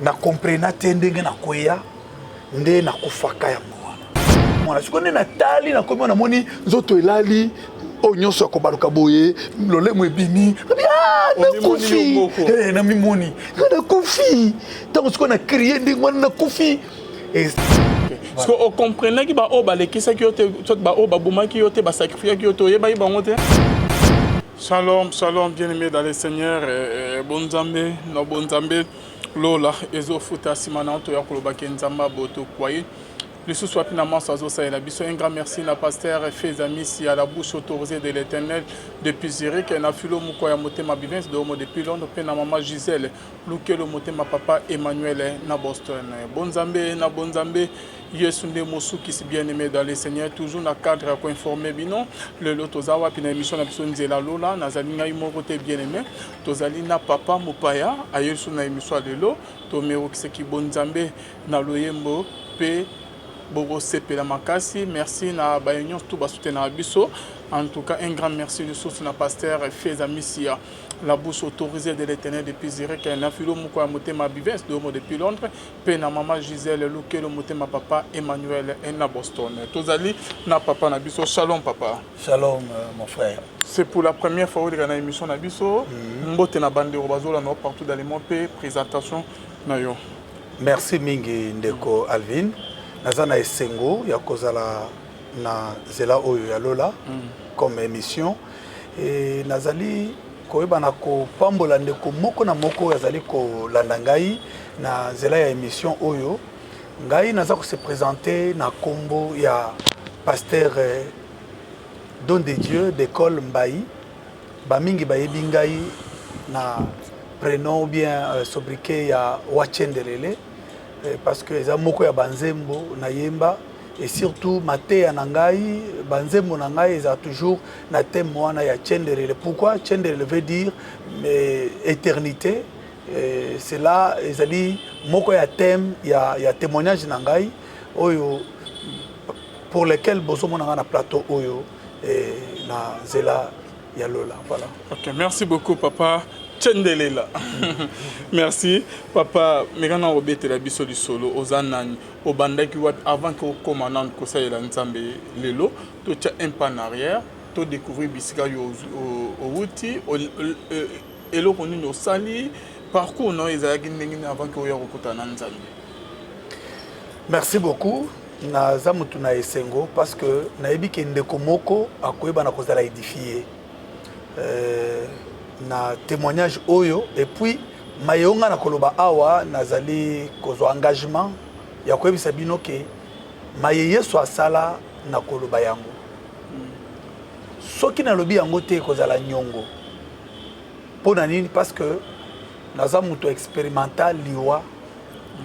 na comprena tendenge na koya nde na kufaka ya mwana mwana sikonde na tali na komi na moni nzoto elali o nyonso akobaluka boye lolemo ebimi na kufi na mimoni na kufi tango sikona crier ndenge wana na kufi. Parce qu'on comprenait que oh bah les qui ça qui ont bah oh bah bouma qui ont bah sacrifié qui ont bah ils vont monter. Shalom shalom bien-aimés dans le Seigneur bon Zambé no bon Zambé lola ezo futa simana to ya koloba kenzamba boto kwaye le sous soit finalement ça zo ça la biso un grand merci na pasteur fait amis si à la bouche autorisée de l'Éternel depuis Zurich na filo muko ya motema bivens de homo depuis Londres pe na maman Gisèle luke le motema papa Emmanuel na Boston bon Zambé na bon Zambé Yesu nde mosu qui si bien aimé dans le Seigneur toujours na cadre ko informer bino le lotozawa pina émission na biso nzela lola na zali ngai moko te bien aimé tozali na papa mopaya ayesu na émission lelo to mero ki bon Nzambe na loyembo pe Bogo Sepela Makasi, merci na Bayonion tout bas soutenir biso. En tout cas, un grand merci de source na pasteur Feza Missia, la bouche autorisée de l'Éternel depuis Zurich, na filo moko motema bivens de homo depuis Londres, pe na maman Gisèle Luke le motema papa Emmanuel et na Boston. Tozali na papa na biso, shalom papa. Shalom mon frère. C'est pour la première fois où il y a une émission na biso, mbote na bande robazola no partout dans le monde pe présentation na yo. Merci mingi ndeko Alvin. Nazana esengo ya kozala na zela oyo ya lola comme émission et nazali koyeba na ko pambola ndeko moko na moko yazali ko landa ngai na zela ya émission oyo ngai naza ko se présenter na kombo ya pasteur Don de Dieu d'école Mbayi bamingi bayebi ngai na prénom bien sobriquet ya Wachendelele parce que les amoko ya banzembo na yemba et surtout maté na ngai banzembo na ngai ils a toujours na thème wana ya Tchenderele. Pourquoi Tchenderele veut dire éternité, c'est là ezali moko ya thème ya témoignage na ngai oyo pour lequel bozomo na plateau oyo na zela ya lola. Voilà. OK, merci beaucoup papa. Tchendelela. Merci papa. Megana obete la biso du solo ozanani obandaki wat avant que commandant ko ça ela nzambe lelo to tia un pas en arrière to découvrir bisika yo au wuti elo koni no sali parcours non ezalaki ndenge avant que oya kokutana nzambe. Merci beaucoup na zamutu na esengo parce que na ebiki ndeko moko akoyeba na kozala édifier na témoignage oyo et puis mayonga na koloba awa nazali kozo engagement ya koyebisa bino ke maye Yesu asala na koloba yango soki na lobi yango te kozala nyongo pona nini parce que naza muto expérimental liwa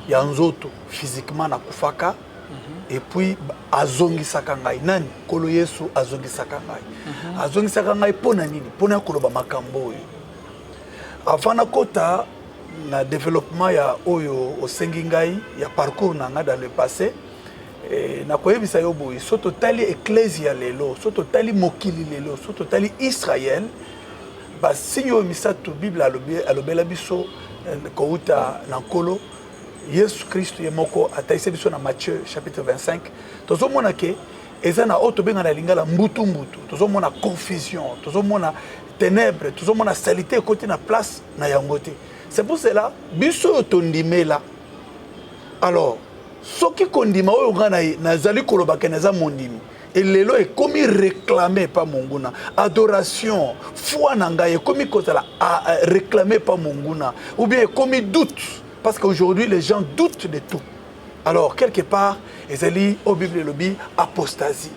ya nzoto physiquement na kufaka et puis azongisaka ngai nani kolo Yesu azongisaka ngai azongisaka ngai pona nini pona koloba makambo oyo avant na kota na développement ya oyo osengi ngai ya parcours na nga dans le passé na koyebisa yo boy so totali ecclesia lelo so totali mokili lelo so totali Israël ba sinyo misatu Bible alobela biso kouta na nkolo Yesu Christ ye moko ataise biso na Matthieu chapitre 25 tozomona ke eza na oto benga na lingala mbutu tozomona confusion tozomona ténèbres tozomona salité côté na place na yangote. C'est pour cela biso tondimela alors soki kondima oyo ngana nazali koloba ke naza mondimi et lelo est comme réclamé par monguna adoration foi na ngai comme kozala réclamé par monguna ou bien comme doute. Parce qu'aujourd'hui, les gens doutent de tout. Alors, quelque part, ezali au Bible lobi apostasie.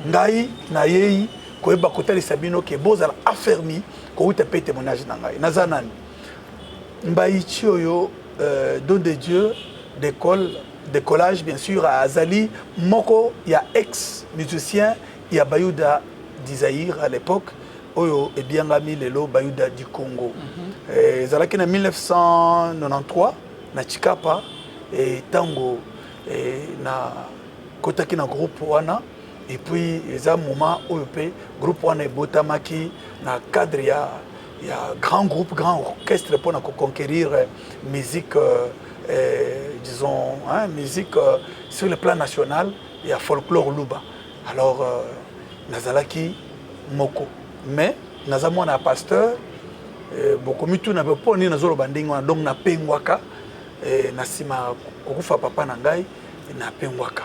Ngai na yei koyeba kotali sabino ke bozala affermi ko uta pe témoignage na ngai. Nazanani. Mbayi chioyo don de Dieu décollage bien sûr à Azali moko ya ex musicien ya Bayuda d'Isaïr à l'époque oyo ebiangami lelo Bayuda du Congo. Zalaki na 1993 na Chikapa et tango na kotaki na groupe wana et puis eza moment oyo pe groupe wana ebotamaki na cadre ya grand groupe grand orchestre pour conquérir musique disons, hein, musique sur le plan national et à folklore luba. Alors, nazalaki moko. Mais, nazamon a pasteur, beaucoup mitu na bepo ni nazolo bandingo donc na pengwaka, nasima kokufa papa nangai na pengwaka.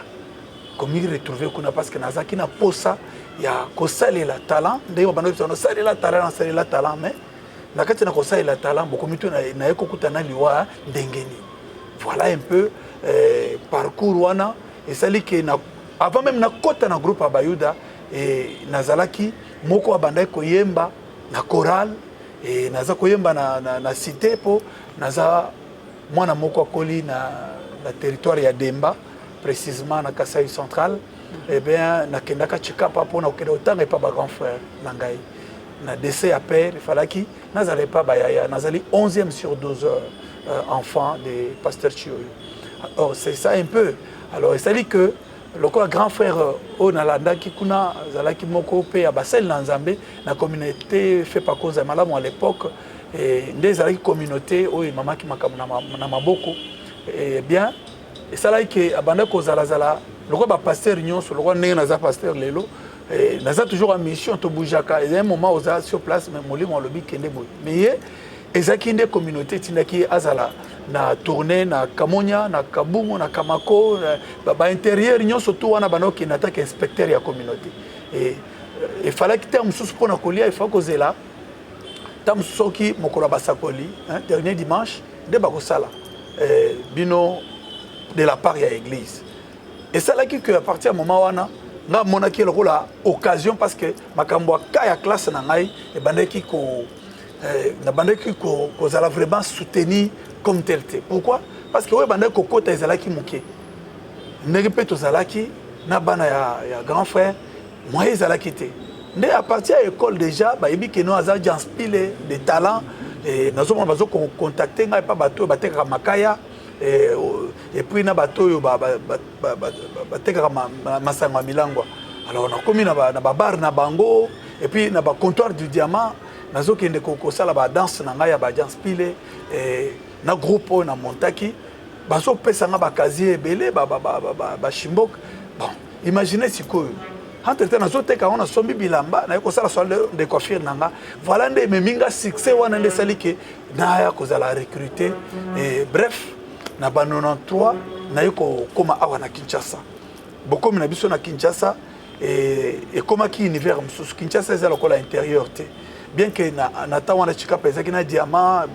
Comme il retrouvé kuna parce que nazaki na posa ya kosali la talent, ndayo bando na sali la talent mais na kati na kosali la talent beaucoup mitu na ekokuta na liwa ndengeni. Voilà un peu parcours wana et sali que na avant même na kota na groupe Abayuda et nazalaki moko abandai koyemba na chorale et naza koyemba na cité po naza mwana moko akoli na territoire ya Demba précisément na Kasai central et bien na kendaka chikapa po na okenda otanga pa ba grand frère nangai na décès à père il fallait qui nazalé pas bayaya nazali 11e sur 12 enfants de pasteur Chioyo. Alors c'est ça un peu. Alors il s'agit que le grand frère Onalanda qui kuna zalaki moko pe ya basel na Nzambe na communauté fait pas cause malamu à l'époque et des zalaki communauté o mama ki makamuna na maboko et bien et ça là que abanda ko zala le ba pasteur nyonso le ndenge na za pasteur lelo et naza toujours en mission to bujaka et un moment oza sur place mais molimo lobi kende boy mais ezaki nde communauté tinaki azala na tourner na Kamonya na Kabumu na Kamako ba intérieur nyonso to wana banoki na attaque inspecteur ya communauté et il fallait que tam sous pona kolia il faut causer là tam soki mokolo basakoli dernier dimanche de bakosala bino de la part ya église et ça là que à partir du moment wana nga monaki le rôle occasion parce que makambo ka ya classe na ngai e bandeki ko na bandeki ko zala vraiment soutenir comme tel. Pourquoi? Parce que ouais bandeki ko kota ezalaki muke ndenge pe to zalaki na bana ya grand frère moi ezalaki te ndé à partir de l'école déjà ba yebi que no aza janspile de talent et nazo mona bazo contacter ngai pa bato bateka makaya et puis na bato yo bateka masanga milangwa. Alors on a commis na ba bar na bango et puis na ba comptoir du diamant nazo kende ko sala ba danse na ngai ya ba janspile et na groupe na montaki baso pesa nga ba casier belé ba shimbok. Bon imaginez sikoyo entre-temps nazo teka on a sombi bilamba na ko sala soirée de coiffure nanga voilà nde meminga succès wana nde sali que na ya ko zala recruter et bref na ba 93 na yoko koma awa na Kinshasa beaucoup na biso na Kinshasa et koma ki univers msusu Kinshasa ezala ko la intérieur te bien que na tawana chika pesa kina diamant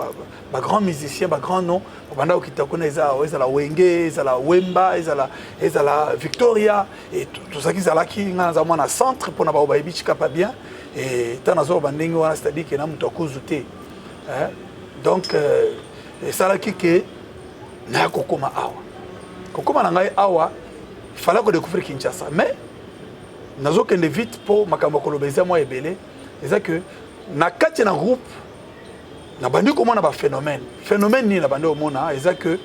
ba grand musicien ba grand nom banda okitako ezala Wenge ezala Wemba ezala Victoria et tout ça qui zala ki ngana mwana centre pour na ba obayibi chika pas bien et tanazo bandingi wana c'est-à-dire que na muto akuzute donc et ça là qui que na kokoma awa kokoma na ngai awa il fallait ko découvrir Kinshasa mais nazo kende vite pour makambo kolobeza moi ebele c'est que na kati na groupe na bandi ko mona ba phénomène ni na bandi o mona c'est que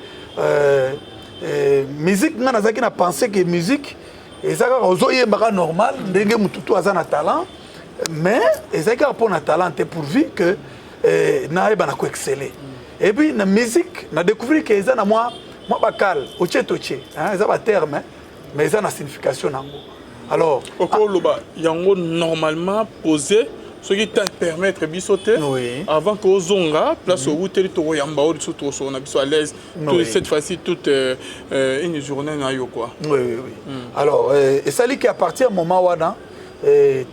musique ngana zaki na penser que musique ezaka ozoyemba normal ndenge mututu azana talent mais ezaka pour na talent pourvu que na eba na ko exceller. Et puis la musique, on a découvert que ça na moi bakal, oche toche, hein, ça va terme, mais ça na signification nango. Alors, okoloba yango normalement posé ce qui t'a permettre bisoter avant que ozonga place au territoire yamba au surtout on a biso à l'aise cette fois-ci toute une journée na yo quoi. Oui. Alors et ça dit qu'à partir du moment wana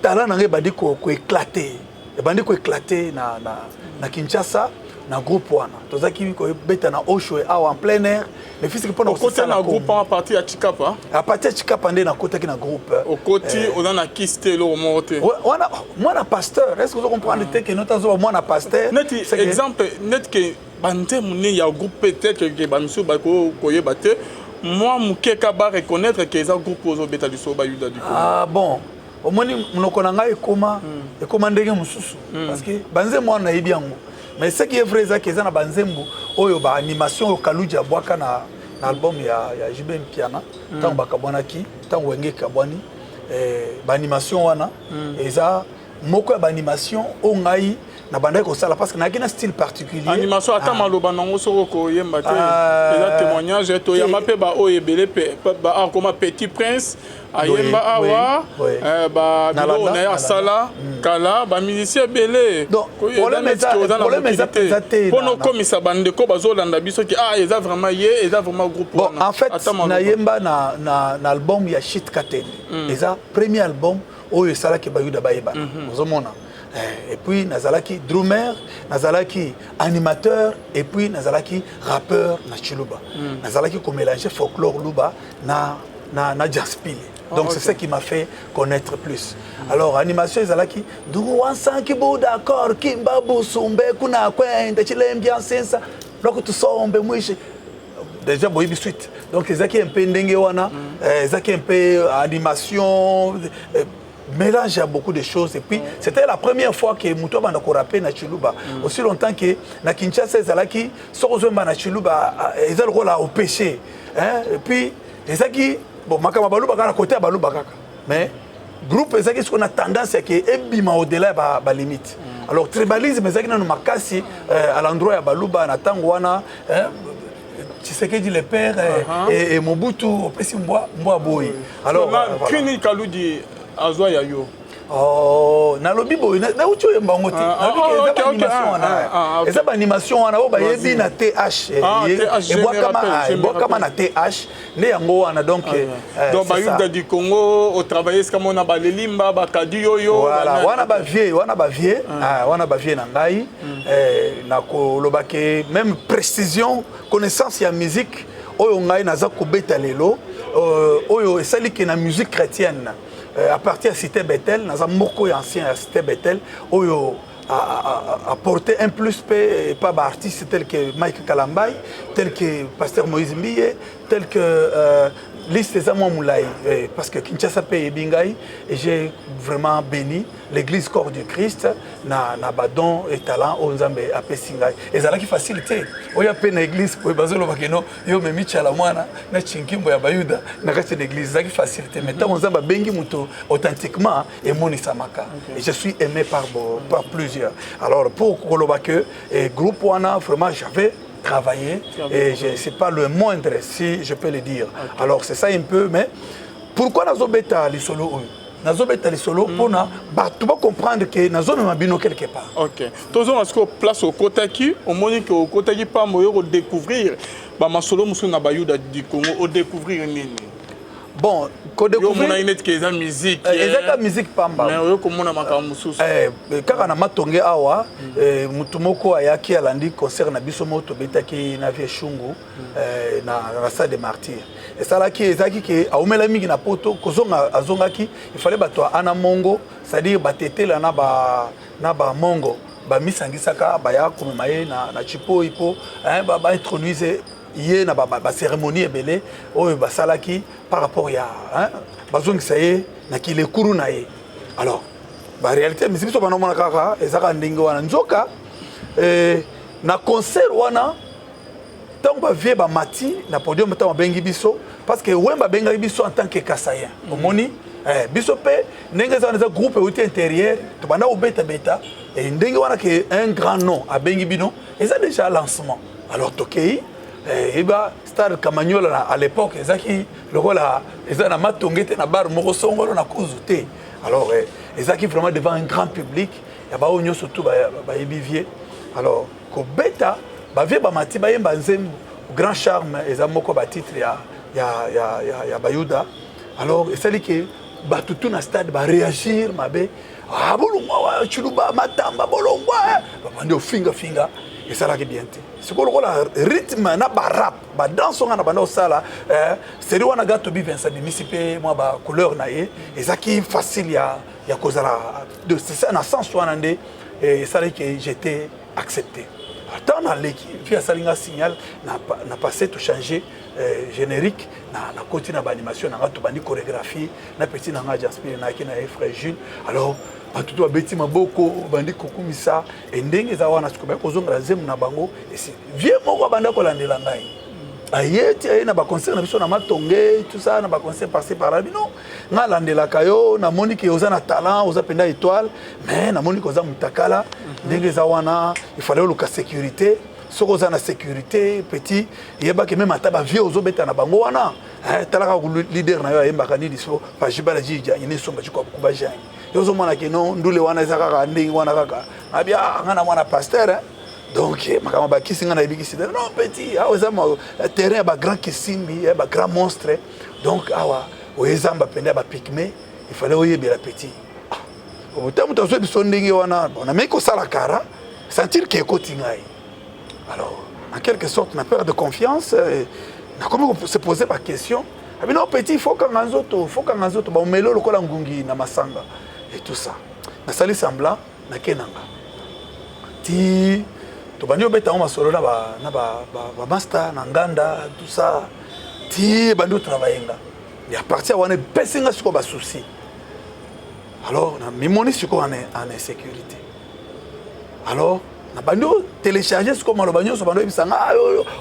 talent na bandi ko éclater. Et bandi ko éclater na Kinshasa. Na groupe wana tozaki ko beta na osho awa en plein air mais fils que pendant côté na groupe à partir à Chikapa ndé na côté qui na groupe au côté on a quitté le monter wana moi na pasteur est-ce que vous comprenez que notre zo moi na pasteur c'est exemple net que bande mune ya groupe peut-être que bamiso ba ko yebate moi mukeka ba reconnaître que ça groupe ozo beta du soba yuda du bon au moins munoko na ngai ekoma ndenge mususu parce que banze moi na yebi yango. Mais ce qui est vrai, c'est que dans Banzembo, il y a une animation au Kaluja Boaka na album ya Jibem Piana, tant Bakabwanaki, tant Wenge Kabwani, animation wana, et ça, moko d'animation au ngai na banda ko sala parce que na un style particulier animation ata maloba nango soko ko yemba te eza témoignage to ya mape ba o ebele ba comme Petit Prince ayemba awa ba bilo na ya sala kala ba musicien belé donc problème est pono komisa bande ko bazolanda biso ki eza vraiment eza vraiment groupe bon en fait na yemba na album ya Shit Katende eza premier album oyo sala ke bayuda bayeba ozomona. Et puis nazalaki drummer, nazalaki animateur et puis nazalaki rappeur na Chiluba. Nazalaki ko mélanger folklore luba na jazz pile. Donc c'est ça qui m'a fait connaître plus. Alors animation nazalaki duwansa ki bo d'accord kimba busumbe kuna kwenda chilembia sensa loko tusombe mwishi. Déjà boyibi suite. Donc ezaki un peu ndenge wana, ezaki un peu animation mélange à beaucoup de choses et puis c'était la première fois que Muto banda ko rapper na Chiluba aussi longtemps que na Kinshasa ezalaki sokozo na Chiluba ezal rola au péché et puis ezaki bon makama baluba kana côté baluba kaka mais groupe ezaki ce qu'on a tendance à que ebima au-delà ba limite alors tribalisme ezaki na makasi à l'endroit ya baluba na tango wana Tshisekedi le père et Mobutu opesi mboa boy alors Kini Kaludi Azwa ya yo. Oh, na lobi boy na ucho yembango te. Eza ba animation wana o ba yebi na TH. E boa kama na TH ne yango wana donc Bayuda du Congo au travailler comme on a ba lelimba ba kadi yoyo. Voilà, wana ba vie na ngai na ko lobake même précision, connaissance ya musique oyo ngai naza ko beta lelo oyo esali ke na musique chrétienne. À partir de Cité Bethel, nous avons beaucoup d'anciens à Cité Bethel, où a porté un plus pas d'artistes tels que Mike Kalambay, tels que Pasteur Moïse Mbiye, tels que Liste des Amants Moulay, parce que Kinshasa Paye Bingaï, et j'ai vraiment béni l'église corps du Christ, na badon et talent aux Nzambe à Pessingaï. Et ça qui facilité. Il y a peine l'église pour bazolo bakeno, yo me mitchala mwana, na chinkimbo ya bayuda, na reste l'église, ça qui facilité. Maintenant on Nzamba bengi muto authentiquement et moni samaka. Et je suis aimé par plusieurs. Alors pour Kolobake et groupe wana vraiment j'avais travailler et je sais pas le moindre si je peux le dire. Alors c'est ça un peu mais pourquoi nazobeta les solo nazobeta les solo pour na tu vas comprendre que nazo mabino quelque part. OK. Toujours est-ce que place au Kotaki au monique au Kotaki pas moyo découvrir ba masolo musu na bayuda du Congo au découvrir nini. Bon, ko découvrir yo mona que musique ezaka musique pamba mais yo komona makambo mususu kaka na matonge awa mutu moko ayaki alandi concert na biso moto betaki na vie shungu na Stade des Martyrs et ça là qui ezaki ke aumela mingi na poto kozonga azongaki il fallait bato ana mongo c'est-à-dire batetela na ba mongo ba misangisaka ba ya komemaye na chipo ipo ba introduire yé na ba cérémonie ebele oyo basalaki par rapport ya bazongisa ye na kilekuru na ye alors ba réalité mais biso bana mona kaka ezaka ndenge wana nzoka na concert wana tant ba vie ba mati na podium tant bengi biso parce que wemba benga biso en tant que kasayen omoni biso pe ndenge za na groupe outil intérieur to bana obeta beta et ndenge wana que un grand nom a bengi bino et ça déjà lancement alors tokei eba Star Kamanyola à l'époque ezaki lokola ezana matongete na bar moko songolo na kuzute alors ezaki vraiment devant un grand public ya ba onyo surtout ba ebivier alors ko beta ba vie ba mati ba yemba nzembo grand charme ezamoko ba titre ya bayuda alors esali ke ba tutu na stade ba réagir mabe bolongwa wa Chiluba matamba bolongwa ba ndio finga et ça là qui bien te c'est quoi le rythme na ba rap ba danse on a ba no sala c'est lui on a gâteau bi Vincent Misipe moi ba couleur na et ça qui facile ya kozala de c'est ça na sens soit ndé et ça là que j'étais accepté attends na l'équipe puis ça linga signal na passé tout changer générique na continue ba animation na to bandi chorégraphie na petit na Jasper na ki na frère Jules alors batutu abeti maboko bandi kokumisa endenge za wana sikoba kozonga zemu na bango et c'est vieux moko banda ko landela ngai ayeti na ba concert na biso na Matonge tout ça na ba concert passé par là non nga landela kayo na monique oza na talent oza penda étoile mais na monique oza mutakala ndenge za wana il fallait le sécurité soko oza na sécurité petit yeba que même ataba vie ozo beta na bango wana talaka leader na yo ayembaka nini so pa jibala jija ine somba chiko kuba jangi yozo mwana ke non ndule wana ezaka ndenge wana kaka abia ngana mwana pasteur donc makama bakisi ngana ibikisi non petit awa ma terrain ba grand kisimbi ba grand monstre donc awa oyezamba penda ba pygmée il fallait oyebela petit otamu tazo biso ndenge wana on a mis ko sala kara sentir que kotingai alors en quelque sorte on a peur de confiance na comment se poser la question ah non petit faut quand nzoto ba melo lokola ngungi na masanga et tout ça na sali semblant na kenanga ti to banyo beta on masolo na ba master na nganda tout ça ti banyo travayenga et à partir wana pesinga siko ba souci alors na mimoni siko en insécurité alors na banyo télécharger ce comme le banyo so banyo bisanga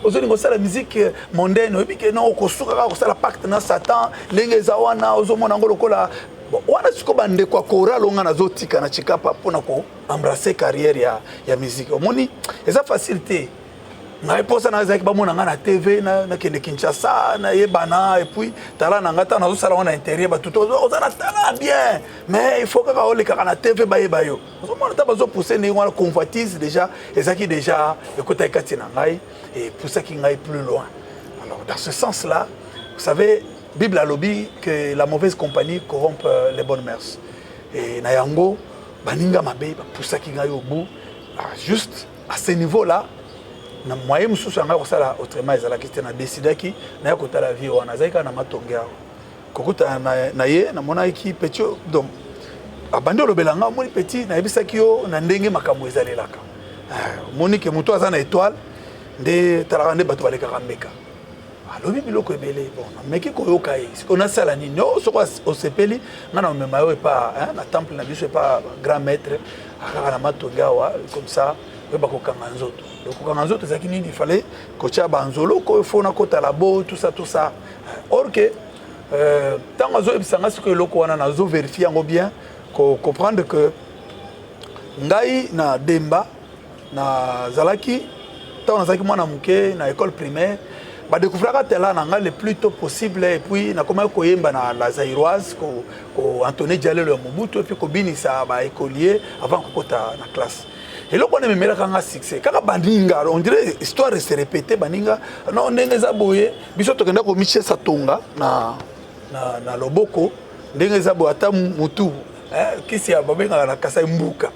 ozoni ko sala musique mondaine obi ke non ko suka ko sala pacte na satan lenge za wana ozomona ngolo kola wana siko bande kwa choral onga na zotika na chikapa pona ko embrasser carrière ya musique omoni eza facilité na eposa na zaki ba mona nga na TV na kende Kinshasa na yebana et puis tala na ngata na zo sala wana intérieur ba tout ozana tala bien mais il faut que ka ole ka na TV ba yeba yo ozomona ta bazo pousser ne wana convoitise déjà ezaki déjà ekota ikati na ngai et pousser ki ngai plus loin alors dans ce sens là vous savez Bible a lobby que la mauvaise compagnie corrompt les bonnes mœurs et na yango baninga mabe ba pousser ki ngai au bout juste à ce niveau là na moyen mususu anga ko sala autrement ezala ki na décider ki na ya kota la vie wana zaika na Matonge kokuta na ye na mona ki petit donc abando lo belanga moni petit na yebisa ki yo na ndenge makambo ezalelaka moni ke muto azana étoile nde talaka nde bato baleka kambeka alobi biloko ebele bon meki ko yoka yi on a sala ni no soko o sepeli ngana mema yo pa na temple na biso pa grand maître akaka na Matonge comme ça ba ko kanga nzoto donc kanga nzoto zaki nini il fallait ko tia banzolo ko fona ko talabo tout ça or que tant azo ebisanga siko eloko wana na zo vérifier ngo bien ko comprendre que ngai na demba na zalaki tant na zaki mwana muke na école primaire ba découvrir tela na nga le plus tôt possible et puis na comment ko yemba na la Zairoise ko Anthony Diallo le Mobutu et puis ko binisa ba écolier avant ko kota na classe. Et là, on a mis un succès. Quand Baninga, on dirait histoire se répéter, Baninga, non, on est zaboué, biso to kenda ko Michel Satonga na loboko, ndenge zabo ata mutu, kisi ya babenga na kasa mbuka,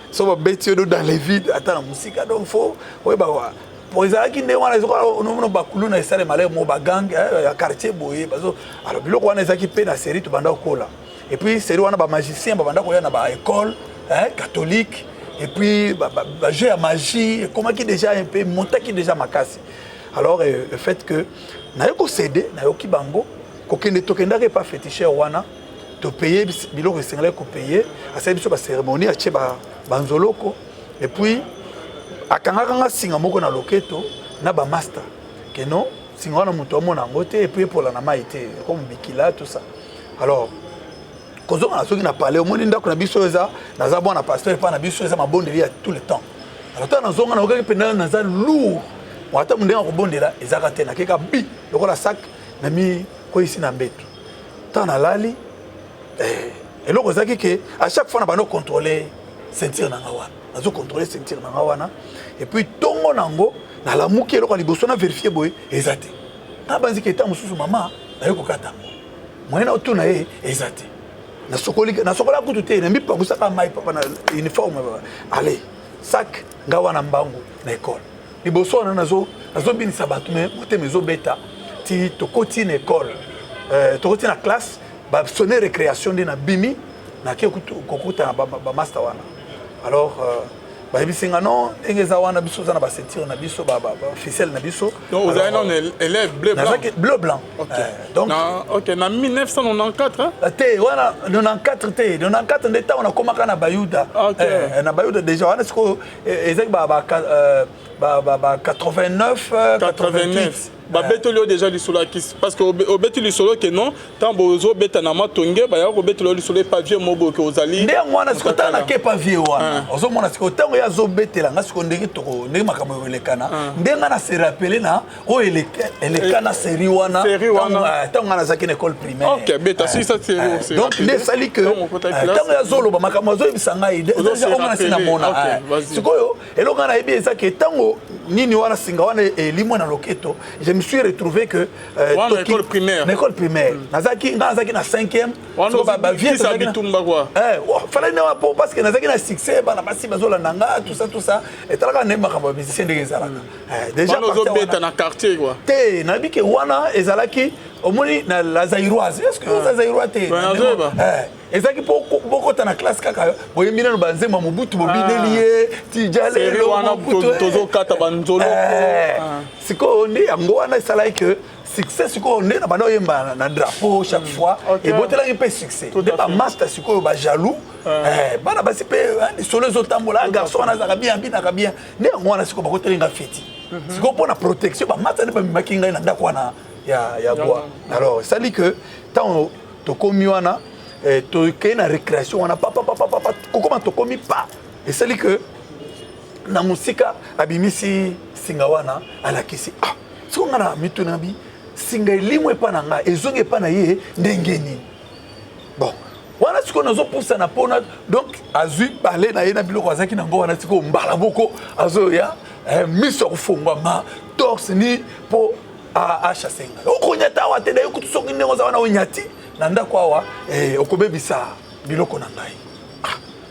so ba betio dans les vides, ata na musique, donc faut ouais ba pour ça qui ne wana zo no bakulu na isale malé mo ba gang ya quartier boye bazo alors biloko wana ezaki pe na série to banda kola. Et puis série wana ba magicien ba banda ko ya na ba école catholique. Et puis, jeu à magie, comment qui déjà un peu, monter qui déjà ma casse. Alors, le fait que, n'a pas cédé, n'a pas bango, qu'aucun de tokenda n'est pas fétiché wana, te payer, bilo ressenglé qu'on payer, à cette cérémonie, à tcheba banzoloko, et puis, à kanganga singa moko na loketo, na ba master, que non, singa wana muto mo na ngote, et puis pour la nama été, comme bikila, tout ça. Alors, quand on a ceux qui n'a parlé, au monde ndako na biso eza, na za bwana pasteur pa na biso eza mabondeli ya tout le temps. Alors tant na zonga na oka pena na za lourd. Wata mundenga ko bondela ezaka te na keka bi, lokola sac na mi ko ici na mbeto. Tant na lali et loko zaki ke à chaque fois na bano contrôler ceinture na ngawa. Na zo contrôler ceinture na ngawa na et puis tongo nango na la muki loko liboso na vérifier boy ezate. Na banzi ke ta mususu mama na yoko kata. Moyena otuna ezate. Na sokola kutu te na mbipa kusaka mai papa na uniforme allez sac ngawa na mbangu na école liboso na nazo binisa batu me mote mezo beta ti tokoti na école tokoti na classe ba sonner récréation de na bimi na ke kokuta na ba master wana alors ba bisinga non engeza wana biso za na ba sentir na biso ba officiel na biso donc vous avez non élève bleu blanc OK donc OK na 1994 hein té wana 94 ndeta on a komaka na Bayuda na Bayuda déjà wana siko ezek ba 89 88 babetoli déjà lisolo parce que obeti lisolo que non tant bozo beta na matonge ba ya obetoli lisolo pas vieux mobo que ozali ndé ngwana siko tana ke pas vieux wana ozo mona siko tango ya zo betela nga siko ndenge toko ndenge makambo elekana ndé nga na se rappeler na o elekana série wana tango nga na zaki na école primaire. OK beta si ça c'est donc ndé sali que tango ya zo loba makambo zo bisanga ide déjà o mona sina mona siko yo elonga na ebi ezaki tango nini wana singa wana elimo na loketo je me suis retrouvé que l'école primaire nazaki na 5e ba vieux ça bitumba quoi fallait ne pas parce que nazaki na succès bana basi bazola nanga tout ça et talaka ne makambo musicien de ezalaka déjà beta na quartier quoi te na bike wana ezalaki omoni na la zairoise est-ce que la zairoise te ezaki beaucoup ta na classe kaka boyembina no banzema mobutu bobineliye tijale lo wana tozo kata banzolo siko ndi yango wana esalaki que succès siko ndi na bana oyemba na drapeau chaque fois et botelaki pe succès de ba master siko ba jaloux bana basi pe solo zotambola garçon wana zaka bien ndi yango wana siko bakotelinga feti siko pona protection ba master ne ba makinga na ndako wana ya bois alors ça dit que tant to komi wana to ke na récréation wana papa kokoma to komi pa et ça dit que na musika abimisi singa wana alakisi siko ngana mitunabi singa elimwe pa na nga ezonge pa na ye ndengeni bon wana siko nazo poussa na pona donc azui parler na ye na biloko azaki nango wana siko mbala boko azo ya miso kufungwa ma torse ni po a chasenga okonyata wa tena yokutu soki ndenge za wana onyati na ndako awa okobebisa biloko na ngai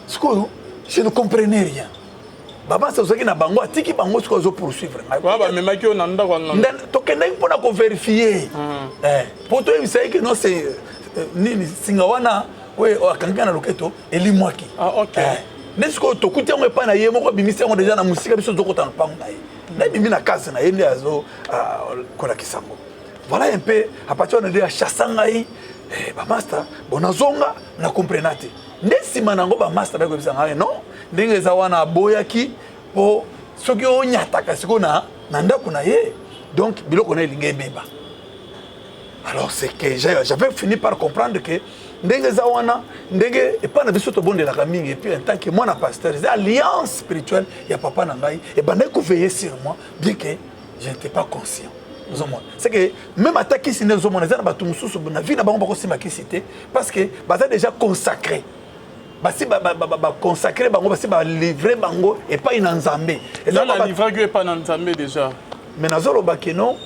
siko je ne comprenais rien baba sozaki na bango atiki bango siko zo poursuivre ngai ba memaki na ndako ngamba tokenda mpona ko vérifier poto ebisa que non c'est nini singa wana we akanga na loketo elimwaki OK nesiko tokuti yango epa na ye moko bimisi yango déjà na musika biso zokota na pango na ye na bimi na kase na ye nde azo kolakisa yango voilà un peu à partir de la chassangai ba master bonazonga na comprendre te nde sima nango ba master ba ko bisanga non ndenge za wana boyaki po soki onyataka siko na ndako na ye donc biloko na elinga ebeba alors c'est que j'avais fini par comprendre que ndenge za wana ndenge epa na biso to bonde la mingi et puis en tant que moi na pasteur c'est alliance spirituelle ya papa na ngai et bandai ko veiller sur moi bien que je n'étais pas conscient. C'est que même attaquer si nous sommes na batu mususu na vie na bango bako sima kisité parce que baza déjà consacré basi ba consacré bango basi ba livrer bango et pas une nzambe et là la livrer et pas nzambe déjà mais nazolo bakeno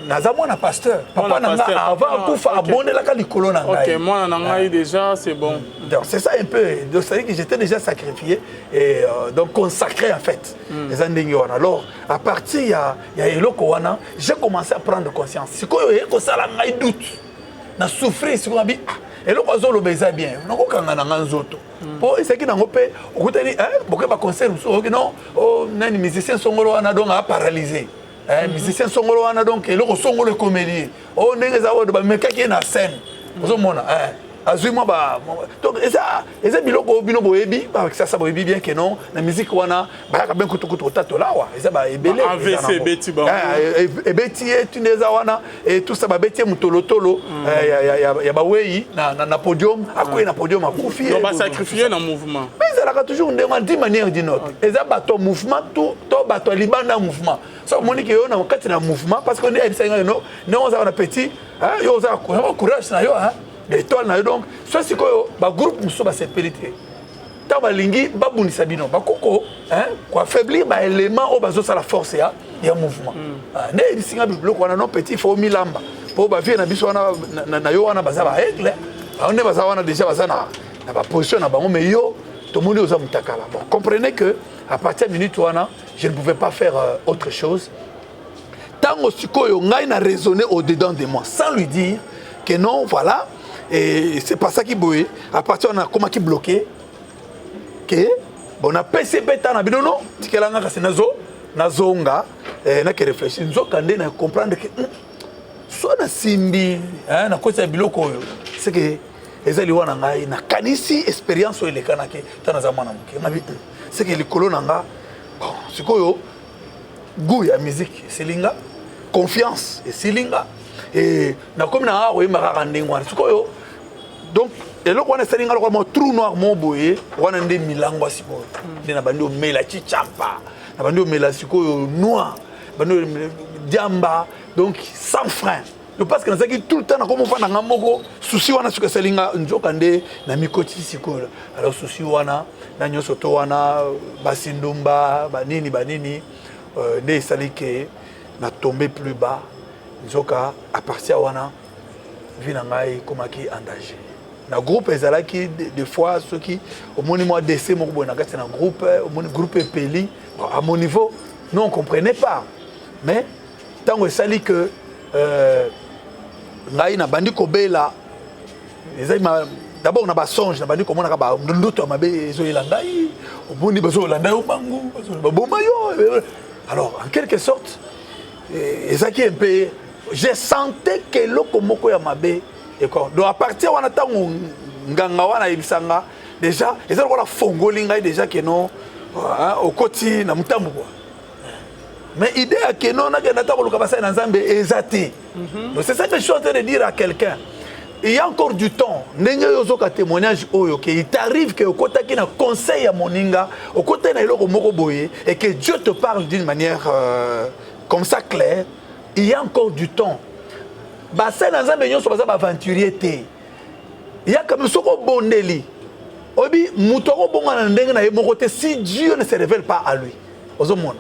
naza mwana pasteur papa nanga avant kufa abonné la likolo na ngai OK moi na ngai déjà c'est bon donc c'est ça un peu donc c'est que j'étais déjà sacrifié et donc consacré en fait les andingi wana alors à partir ya eloko wana j'ai commencé à prendre conscience sikoyo eko sala ngai doute na souffrir sikoyo bi eloko azolo beza bien noko kanga na nzoto po esaki nango pe okutani boke ba concert so non oh nani musicien songolo wana donc a paralysé musicien songolo wana donc eloko songolo comédie oh ndenge za wodo ba mekaki na scène ozo mona azui moi ba donc eza biloko bino boyebi ba ça boyebi bien que non na musique wana ba ka ben kutukutu tatolawa eza ba ebele AVC beti ba ebeti tu ndeza wana et tout ça ba beti mutolotolo ya ba wei na podium akoye na podium akufi on va sacrifier dans mouvement mais ça la toujours d'une manière d'une autre eza ba to mouvement tout to ba to libanda mouvement ça monique yo na kati na mouvement parce que on est non on a petit yo za courage na yo l'étoile na donc soit sikoyo ba groupe muso ba sepelité ta ba lingi ba bunisa bino ba koko quoi affaiblir ba élément o bazo la force ya mouvement ne singa biloko wana non petit faut milamba po ba vie na biso wana na yo wana baza ba aigle on ne baza wana déjà baza na ba position na bango mais yo to moni oza mutakala bon comprenez que à partir de minute wana je ne pouvais pas faire autre chose tango sikoyo ngai na raisonner au dedans de moi sans lui dire que non voilà. Et c'est pas ça qui bouille. À partir on a comment qui bloqué. Que bon a PCP ta na binono, tikelanga kasi nazonga na ke réfléchir. Nzokande na comprendre que so na simbi na kosa biloko yo. C'est que ezali wana ngai na kanisi expérience o elekana ke tana za mwana muke. Na bitu. C'est que likolo nanga bon, sikoyo goût ya musique, selinga confiance et silinga et na comme na oye makaka ndenge wana sikoyo donc eloko wana silinga lokwa mo trou noir mo boye wana nde milango sikoyo nde na bandi omela chichapa na bandi omela sikoyo noir bandi diamba donc sans frein parce que nazaki tout le temps na comme on na moko souci wana sikoyo silinga nzoka nde na mikoti sikoyo alors souci wana na nyoso to wana basindumba banini nde sali ke na tombé plus bas nzoka à partir wana vie na ngai komaki en danger na groupe ezalaki des fois ceux qui au moins moi décès moko boy na kati na groupe au moins groupe epeli à mon niveau nous on comprenait pas mais tant que sali que ngai na bandi kobela ezali d'abord na ba songe na bandi komona ka ba ndoto mabe ezoyela ngai au moins bazo landa yo bangu bazo bomba yo alors en quelque sorte ezaki un peu je sentais que loko moko ya mabe et quoi donc à partir wana tango nganga wana ibisanga déjà ezali ko la fongoli ngai déjà que non au koti na mutambo quoi mais idée à que non na kenda tango luka basai na nzambe ezati donc c'est ça que je suis en train de dire à quelqu'un il y a encore du temps ndenge yozoka témoignage oyo que il t'arrive que okotaki na conseil ya moninga okotaki na eloko moko boye et que Dieu te parle d'une manière comme ça claire il y a encore du temps bassin dans un million sur bazaba aventurier té il y a comme soko bondeli obi mutoko bonga na ndenge na yemo côté si Dieu ne se révèle pas à lui aux hommes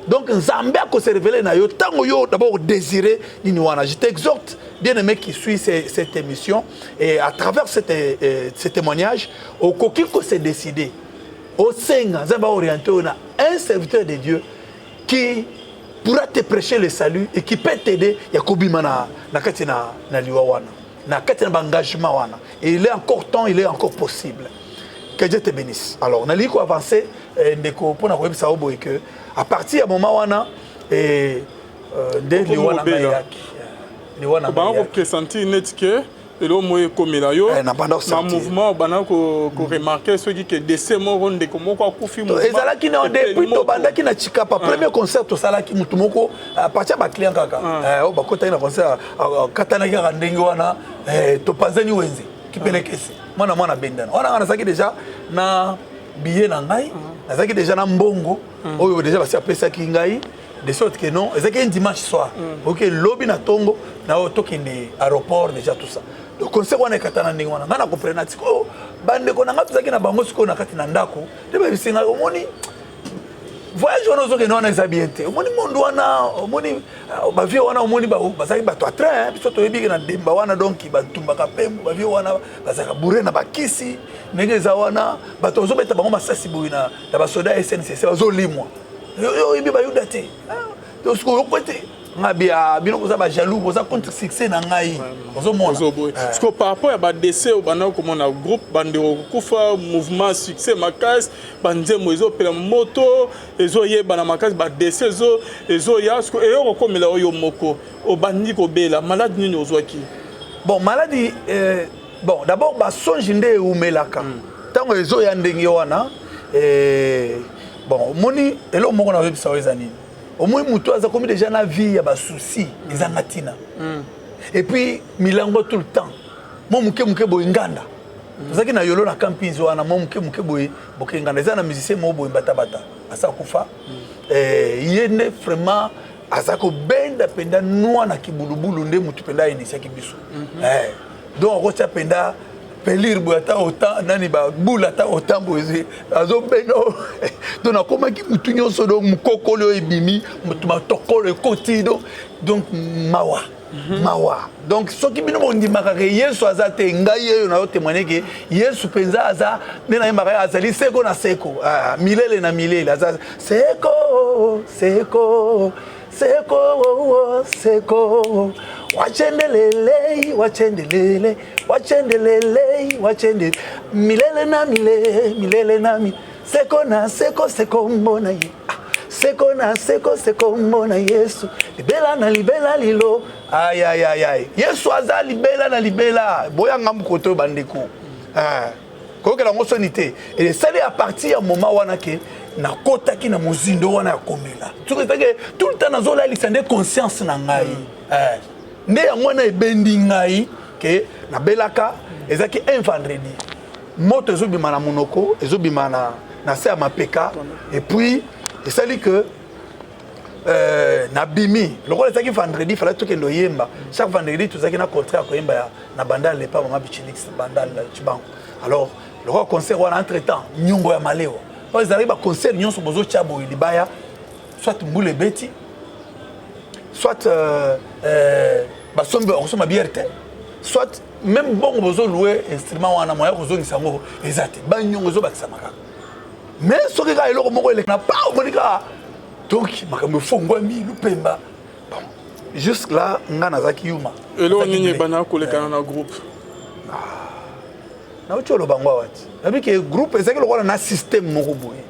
donc Nzambe a se révéler na yo tango yo d'abord désirer nini wana je t'exhorte bien aimé qui suit cette émission et à travers ce témoignage au koki ko se décider au senga Nzambe orienté on un serviteur de Dieu qui pourra te prêcher le salut et qui peut t'aider yakobima na kati na liwa wana na kati na engagement wana et il est encore temps il est encore possible que Dieu te bénisse alors on a dit qu'on avancer ndeko pona ko ebisa obo et que à partir du moment wana et de liwa na yaki liwa na ba ko pressentir net que elo moye komela yo na mouvement bana ko remarquer ceux qui décès moko ndeko moko akufi mouvement ezalaki na depuis to bandaki na chikapa premier concert to salaki mutu moko à partir ba client kaka o ba kota na concert katana ki ndenge wana to panzani wenze kipelekesi mwana bendana wana na saki déjà na billet na ngai na saki déjà na mbongo oyo déjà basi apesa ki ngai de sorte que non ezaki un dimanche soir OK lobby na tongo na otokende aéroport déjà tout ça le concert wana katana ndenge wana ngana comprendre tiko bande ko na ngapizaki na bango siko na kati na ndako te ba bisinga omoni voyage wana zo ke non exabiente omoni mondo wana omoni ba vie wana omoni ba basaki ba to train biso to yebi na demba wana donc ba tumbaka pembo ba vie wana basaka bourré na bakisi ndenge za wana ba to zo beta bango masasi boina na ba soda SNCC bazo limwa yo yebi ba yuda te donc ce ko côté ngabia bino ko za ba jaloux ko za contre succès na ngai ozo mona parce que par rapport à ba décès au bana comme on a groupe bande kufa mouvement succès makas banze mozo pela moto ezo yeba na makas ba décès ezo ya ce que e ko komela yo moko o bandi ko bela malade nini ozwaki bon maladie bon d'abord ba songe nde umelaka tango ezo ya ndenge wana bon moni elo moko na webisa wezani au moins muto aza comme déjà na vie ya ba souci ezangatina et puis milango tout le temps mo muke boy nganda tozaki na yolo na camping wana mo muke boy boke nganda eza na musicien mo boy bata asa kufa yene vraiment asa ko benda penda noa na kibulubulu nde mutu penda inisia kibiso donc ko tia penda pelir boata autant nani ba bula ta autant bozi azo beno donc na komaki mutu nyonso donc mukokolo ebimi mutu matokolo kotido donc mawa donc soki bino bondimaka ke Yesu azate ngai yeyo na témoigner que Yesu penza aza nena yemaka azali seko na seko milele na milele aza seko wachendelele milele na milele seko na seko mbona ye seko na seko mbona Yesu libela lilo ay Yesu aza libela boya ngamu koto bandeko kokela ngosonité et c'est à partir du moment wana que na kota ki na mozindo wana ya komela tout le temps nazola lisande conscience na ngai nde yango na ebendi ngai ke na belaka ezaki un vendredi moto ezobima na monoko ezobima na se ya mapeka et puis esali que na bimi lokola ezaki vendredi fallait tokende oyemba chaque vendredi tozaki na contrat ya koyemba na bandal lepa mama bichinix bandal chibango alors lokola concert wana entre temps nyongo ya malewa po ezalaki baconcert nyonso bozotia boye libaya soit mbule beti soit basombi bakosomba biere te soit même bongo bozolue instrument wana moya kozongisa yango eza te banyongo ezobakisa makaka mais soki kaka eloko moko eleka na pa omoni kaka donc makambo efongwami lupemba bon jusque là nga nazaki yuma eloko nini ebana kolekana na groupe nauti oloba ngo awati nabi ke groupe ezaki lokola na système moko boye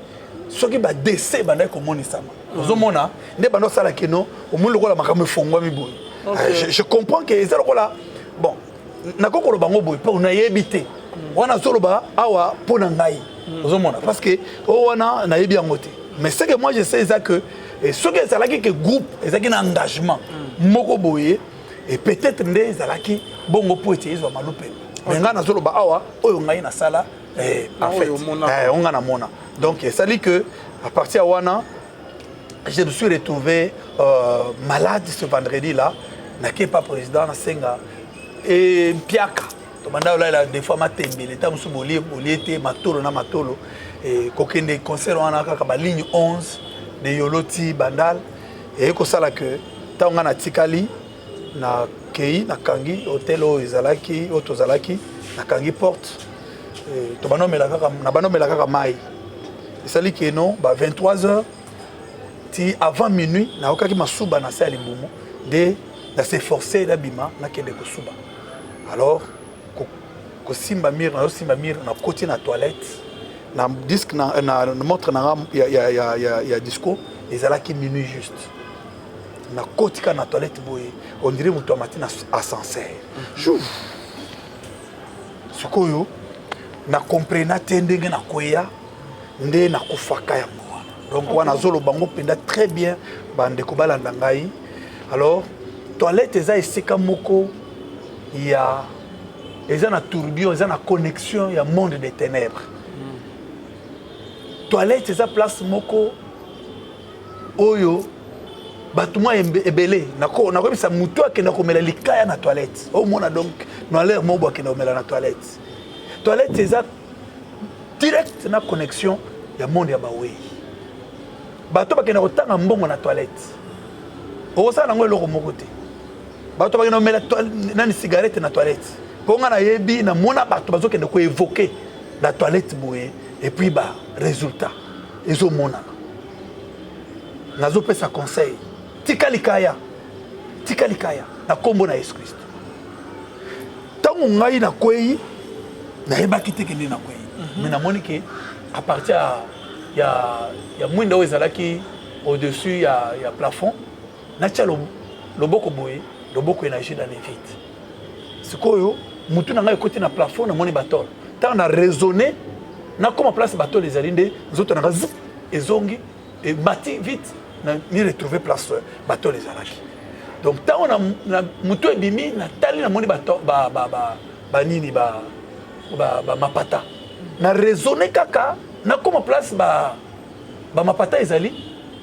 soki badese bandaki komonisama ozomona nde bando osala keno omoni lokola makambo efongwami boye je comprends que eza lokola bon nakoko loba ngo boye mpo nayebi te wana azoloba awa mpo na ngai ozomona parce que o wana nayebi yango te mais ce que moi je sais c'est que soki ezalaki ke groupe ezalaki na engagement moko boye et peut-être nde ezalaki bongo po ete ezwa malupemba mais ngai nazoloba awa oyo ngai nasala en fait onga namona donc esali que à partir ya wana je me suis retrouvé malade ce vendredi là nake pas président nasenga et piaka tomanda ola des fois matembele ta musu bolie te matolo na matolo et kokende concert wana kaka ba ligne 11 de Yoloti Bandal et ko sala que ta nga na tikali na kei na kangi hotel o ezalaki otozalaki na kangi porte to banomela kaka na banomela kaka mai esali que non ba 23h ti avant minuit na okaki masuba na sali mbumu de na s'efforcer d'abima na kende ko suba alors ko simba mir na côté na toilette na disque na montre na ya disco ezalaki minuit juste na côté ka na toilette boye on dirait muto matina ascenseur sikoyo na comprena tendenge na koya nde na kufaka ya mwana donc wana zolo bango penda très bien bande ko balanda ngai alors toilette eza esika moko ya eza na tourbillon eza na connexion ya monde des ténèbres toilette eza place moko oyo batuma ebele nakobisa mutu akenda komela likaya na toilette omona donc noaler mobo akenda komela na toilette toilette eza direct na connexion ya monde ya bawei bato bakenda kotanga mbongo na toilette okosala nango eloko moko te bato bakenda komela nani cigarette na toilette mpo nga nayebi namona bato bazokende koévoke la toilette boye et puis ba résultat ezomonana nazopesa conseil tika likaya na kombo na Yesu Kristo ntango ngai nakwei nayebaki te kende nakwei mais namoni ke à partir ya mwinda oyo ezalaki au-dessus ya plafond natia loboko boye loboko énergie dans les vides sikoyo mutu na ngai ekoti na plafond namoni batole ntango na raisonné nakoma place batole ezali nde nzoto nanga zip ezongi ebati vite ni retrouver place batole ezalaki donc ntango na mutu ebimi natali namoni banini mapata na raisonné kaka nakoma place mapata ezali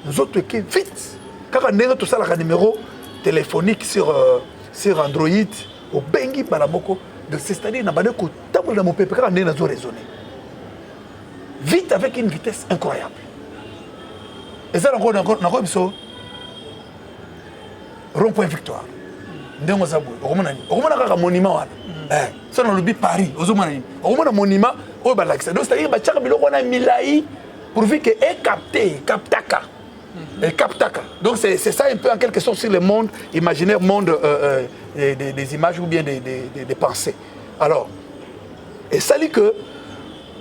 nzoto eke vite kaka ndenge tosalaka numéro téléphonique sur Android au bengi balamoko de c'est-à-dire na bande ko tambola na mopepe kaka ndenge nazo raisonner vite avec une vitesse incroyable et ça encore biso rond-point victoire ndenge zabu okomona kaka monument wana ça dans le but Paris ozomona ni okomona monument o balakisa donc c'est-à-dire ba tchaka biloko na milai pour que captaka et captaka donc c'est ça un peu en quelque sorte sur le monde imaginaire monde des images ou bien des pensées alors et ça dit que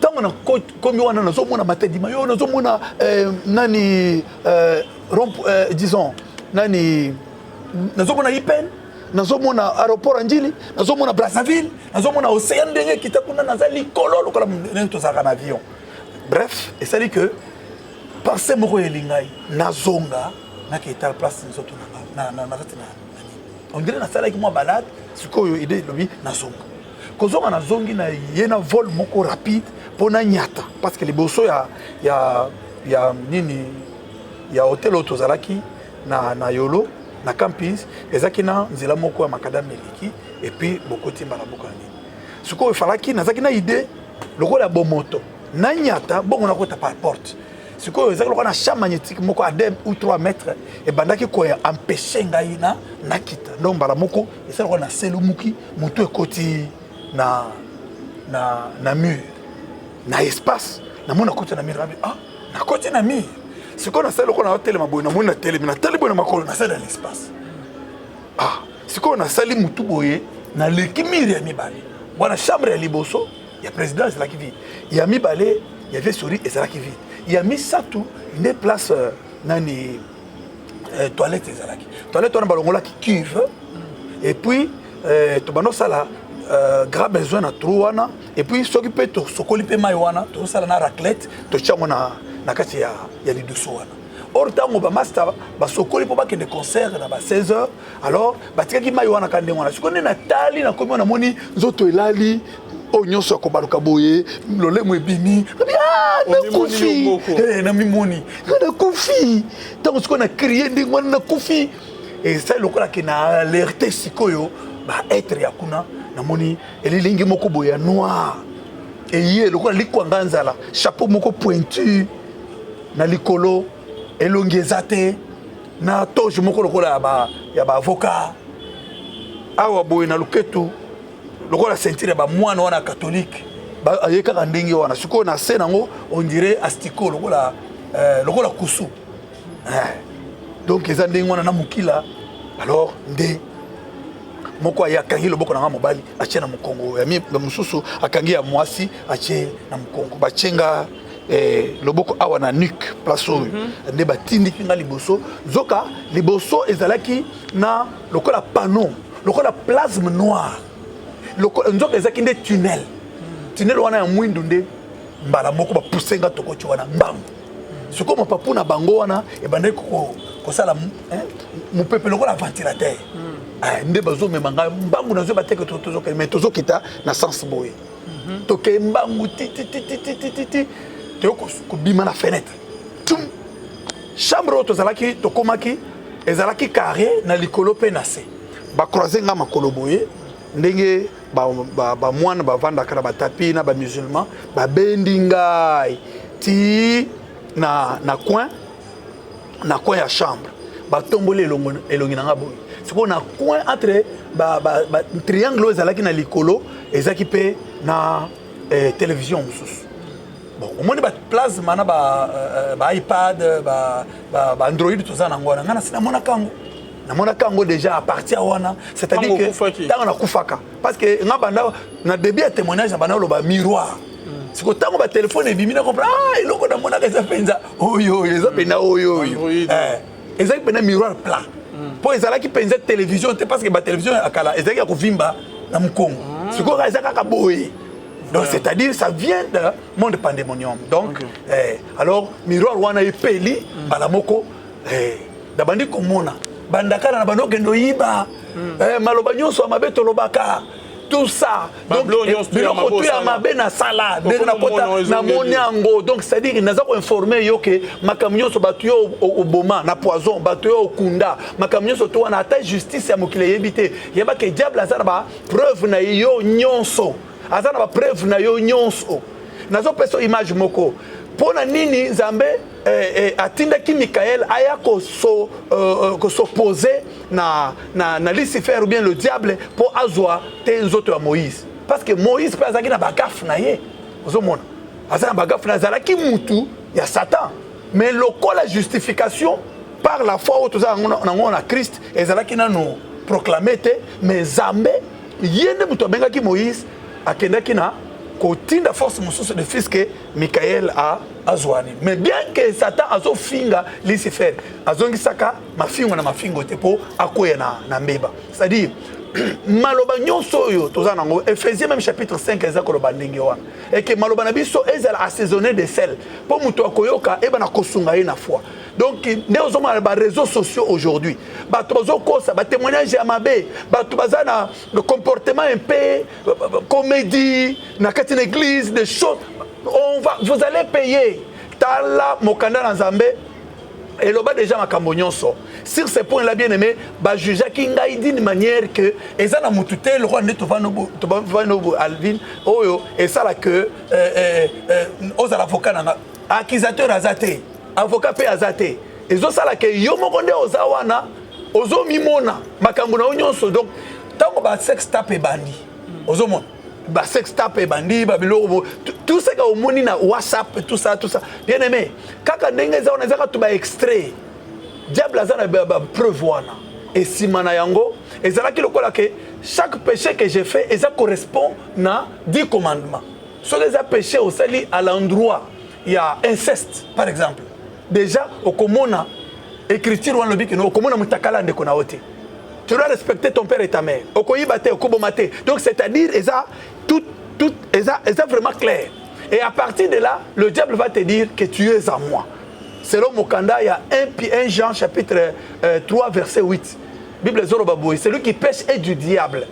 tant on a comme on a nazomona matedima yo nazomona nani disons nani nazomona Ipen nazomona aéroport Anjili nazomona Brazzaville nazomona Océan ndenge kitakuna nazali kololo kola nento za avion bref et ça dit que pensée moko elingai nazonga na keta place nzoto na on dirait na sala ki moi balade sikoyo idée lobi nazonga kozonga nazongi na yena vol moko rapide pona nyata parce que liboso ya nini ya hotel otozalaki na yolo na campus ezaki na nzela moko ya makadam meliki et puis bokoti mbala boka nini sikoyo falaki nazaki na idée lokola bomoto na nyata bongo na kota par porte sikoyo ezaki lokola na champ magnétique moko à 2 ou 3 mètres et bandaki ko empêcher ngai na kita donc mbala moko ezaki lokola na selumuki mutu ekoti na mur na espace na mona koti na mur na koti na mur sikoyo na sala lokola na hotel maboy na mona télé na télé boy na makolo na sala l'espace sikoyo na sali mutu boye na leki mur ya mibale bwana chambre ya liboso ya président ezalaki vide ya mibale il y avait souris ezalaki vide ya misatu une place nani toilette ezalaki toilette wana balongolaki cuve et puis tobando sala grand besoin na trou wana et puis soki pe to sokoli pe mai wana to sala na raclette to chango na kati ya liduso wana or tango ba master ba sokoli po ba kende concert na ba 16h alors batikaki mai wana kande wana sikone na tali na komi na moni nzoto elali o nyonso akobaluka boye lolemo ebimi nakufi na mimoni nakufi tango sikona crier ndenge wana nakufi et ça lokola ke na alerté sikoyo ba être ya kuna na moni elilingi moko boya noir et ye lokola likwanga nzala chapeau moko pointu na likolo elongi ezate na toge moko lokola ya ba avocat awa boye na luketu lokola ceinture ba mwana wana catholique ba ayeka ndenge wana siko na scène ngo on dirait astiko lokola kusu donc eza ndenge wana na mukila alors nde moko ayakangi loboko na mobali achena mukongo ya mususu akangi ya mwasi ache na mukongo bachenga loboko awa na nuque place oyo nde batindiki nga liboso zoka liboso ezalaki na lokola panneau lokola plasme noir nzoka ezaki nde tunnel wana ya mwindu nde mbala moko bapusenga tokoti wana mbangu siko mapapu na bango wana ebandaki kosala mopepe lokola ventilateur nde bazomema ngai mbangu nazoyeba te ke tozokende mais tozokita na sens boye toke mbangu titititititi tokobima na fenêtre chambre oyo tozalaki tokomaki ezalaki carré na likolo mpe na se bacroise nga makolo boye ndenge bamwana bavandaka na batapi na bamusulman babendi ngai ti na coin ya chambre batomboli elongi na nga boye sikoyo na coin entre triangle oyo ezalaki na likolo ezalaki mpe na télévision mosusu bon omoni baplasma na baipad baandroid toza nango wana ngai namonaka yango déjà à partir wana c'est-à-dire que ntango nakufaka parce que nga banda na début ya témoignage na banda oloba miroir siko ntango batelefone ebimi na comprendre eloko namonaka eza mpenza oyo eza mpena oyo ezalaki mpena miroir plat mpo ezalaki mpenza télévision te parce que batelévision akala ezalaki ya kovimba na mokongo sikoyo eza kaka boye donc c'est-à-dire ça vient de monde pandémonium donc alors miroir wana epeli mbala moko na bandi komona bandakana na bando kendo yiba maloba nyonso mabe tolobaka tout ça donc biloko ya mabe na sala ndenge na kota na monyango donc c'est à dire naza ko informer yo ke makambo nyonso bato yo oboma na poison bato yo okunda makambo nyonso to wana ata justice ya mokili yebite yeba ke diable azana ba preuve na yo nyonso azana ba preuve na yo nyonso nazo peso image moko pona nini Nzambe atindaki Mikael aya s'opposer na Lucifer ou bien le diable pour azwa te nzoto ya Moïse parce que Moïse pe azaki na bagaf na ye ozomona azana bagaf na zalaki mutu ya Satan mais lokola justification par la foi auto za na Christ ezalaki nano proclamer te mais Nzambe yende mutu bengaki Moïse akendaki na kotinda force mosusu de fils que Michael a zouani. Mais bien que Satan azo finga Lucifer, azongisaka mafingo na mafingo te po akoya na mbeba. C'est-à-dire maloba nyonso oyo toza nango Ephésiens même chapitre 5 eza koloba ndenge wana. Et que maloba na biso ezala assaisonné de sel po muto akoyoka eba na kosunga ye na foi. Donc, nous avons les réseaux sociaux aujourd'hui. Nous avons des témoignages à Mabé, nous avons un comportement un peu comédie, dans une église, des choses. Vous allez payer. Tala, Mokanda, Nzambe, et là déjà ma cambonionso. Sur ce point-là, bien aimé, bah juge Kinga d'une manière que ezana mutute le roi Netovanobo Alvin, oyo et ça là que aux avocats accusateur azate. Avocat pe azate ezo sala ke yo mokonde ozawana ozo mimona makambo na nyonso donc tango ba sex tape bandi ozo mon ba sex tape bandi ba bilo tout ça ka omoni na WhatsApp tout ça bien aimé kaka ndenge za onazaka to ba extrait diable azana ba preuve wana et simana yango ezala ki lokola ke chaque péché que j'ai fait ça correspond na 10 commandements sur les péchés au sali à l'endroit il y a inceste par exemple. Déjà, au Komona, écriture ou en lobby, au Komona mutakala de konaote. Tu dois respecter ton père et ta mère. Au Koyibate, au Kobomate. Donc, c'est-à-dire, tout est vraiment clair. Et à partir de là, le diable va te dire que tu es à moi. Selon Mokanda, il y a 1 Jean chapitre 3, verset 8. Bible Zorobaboui, celui qui pêche est du diable.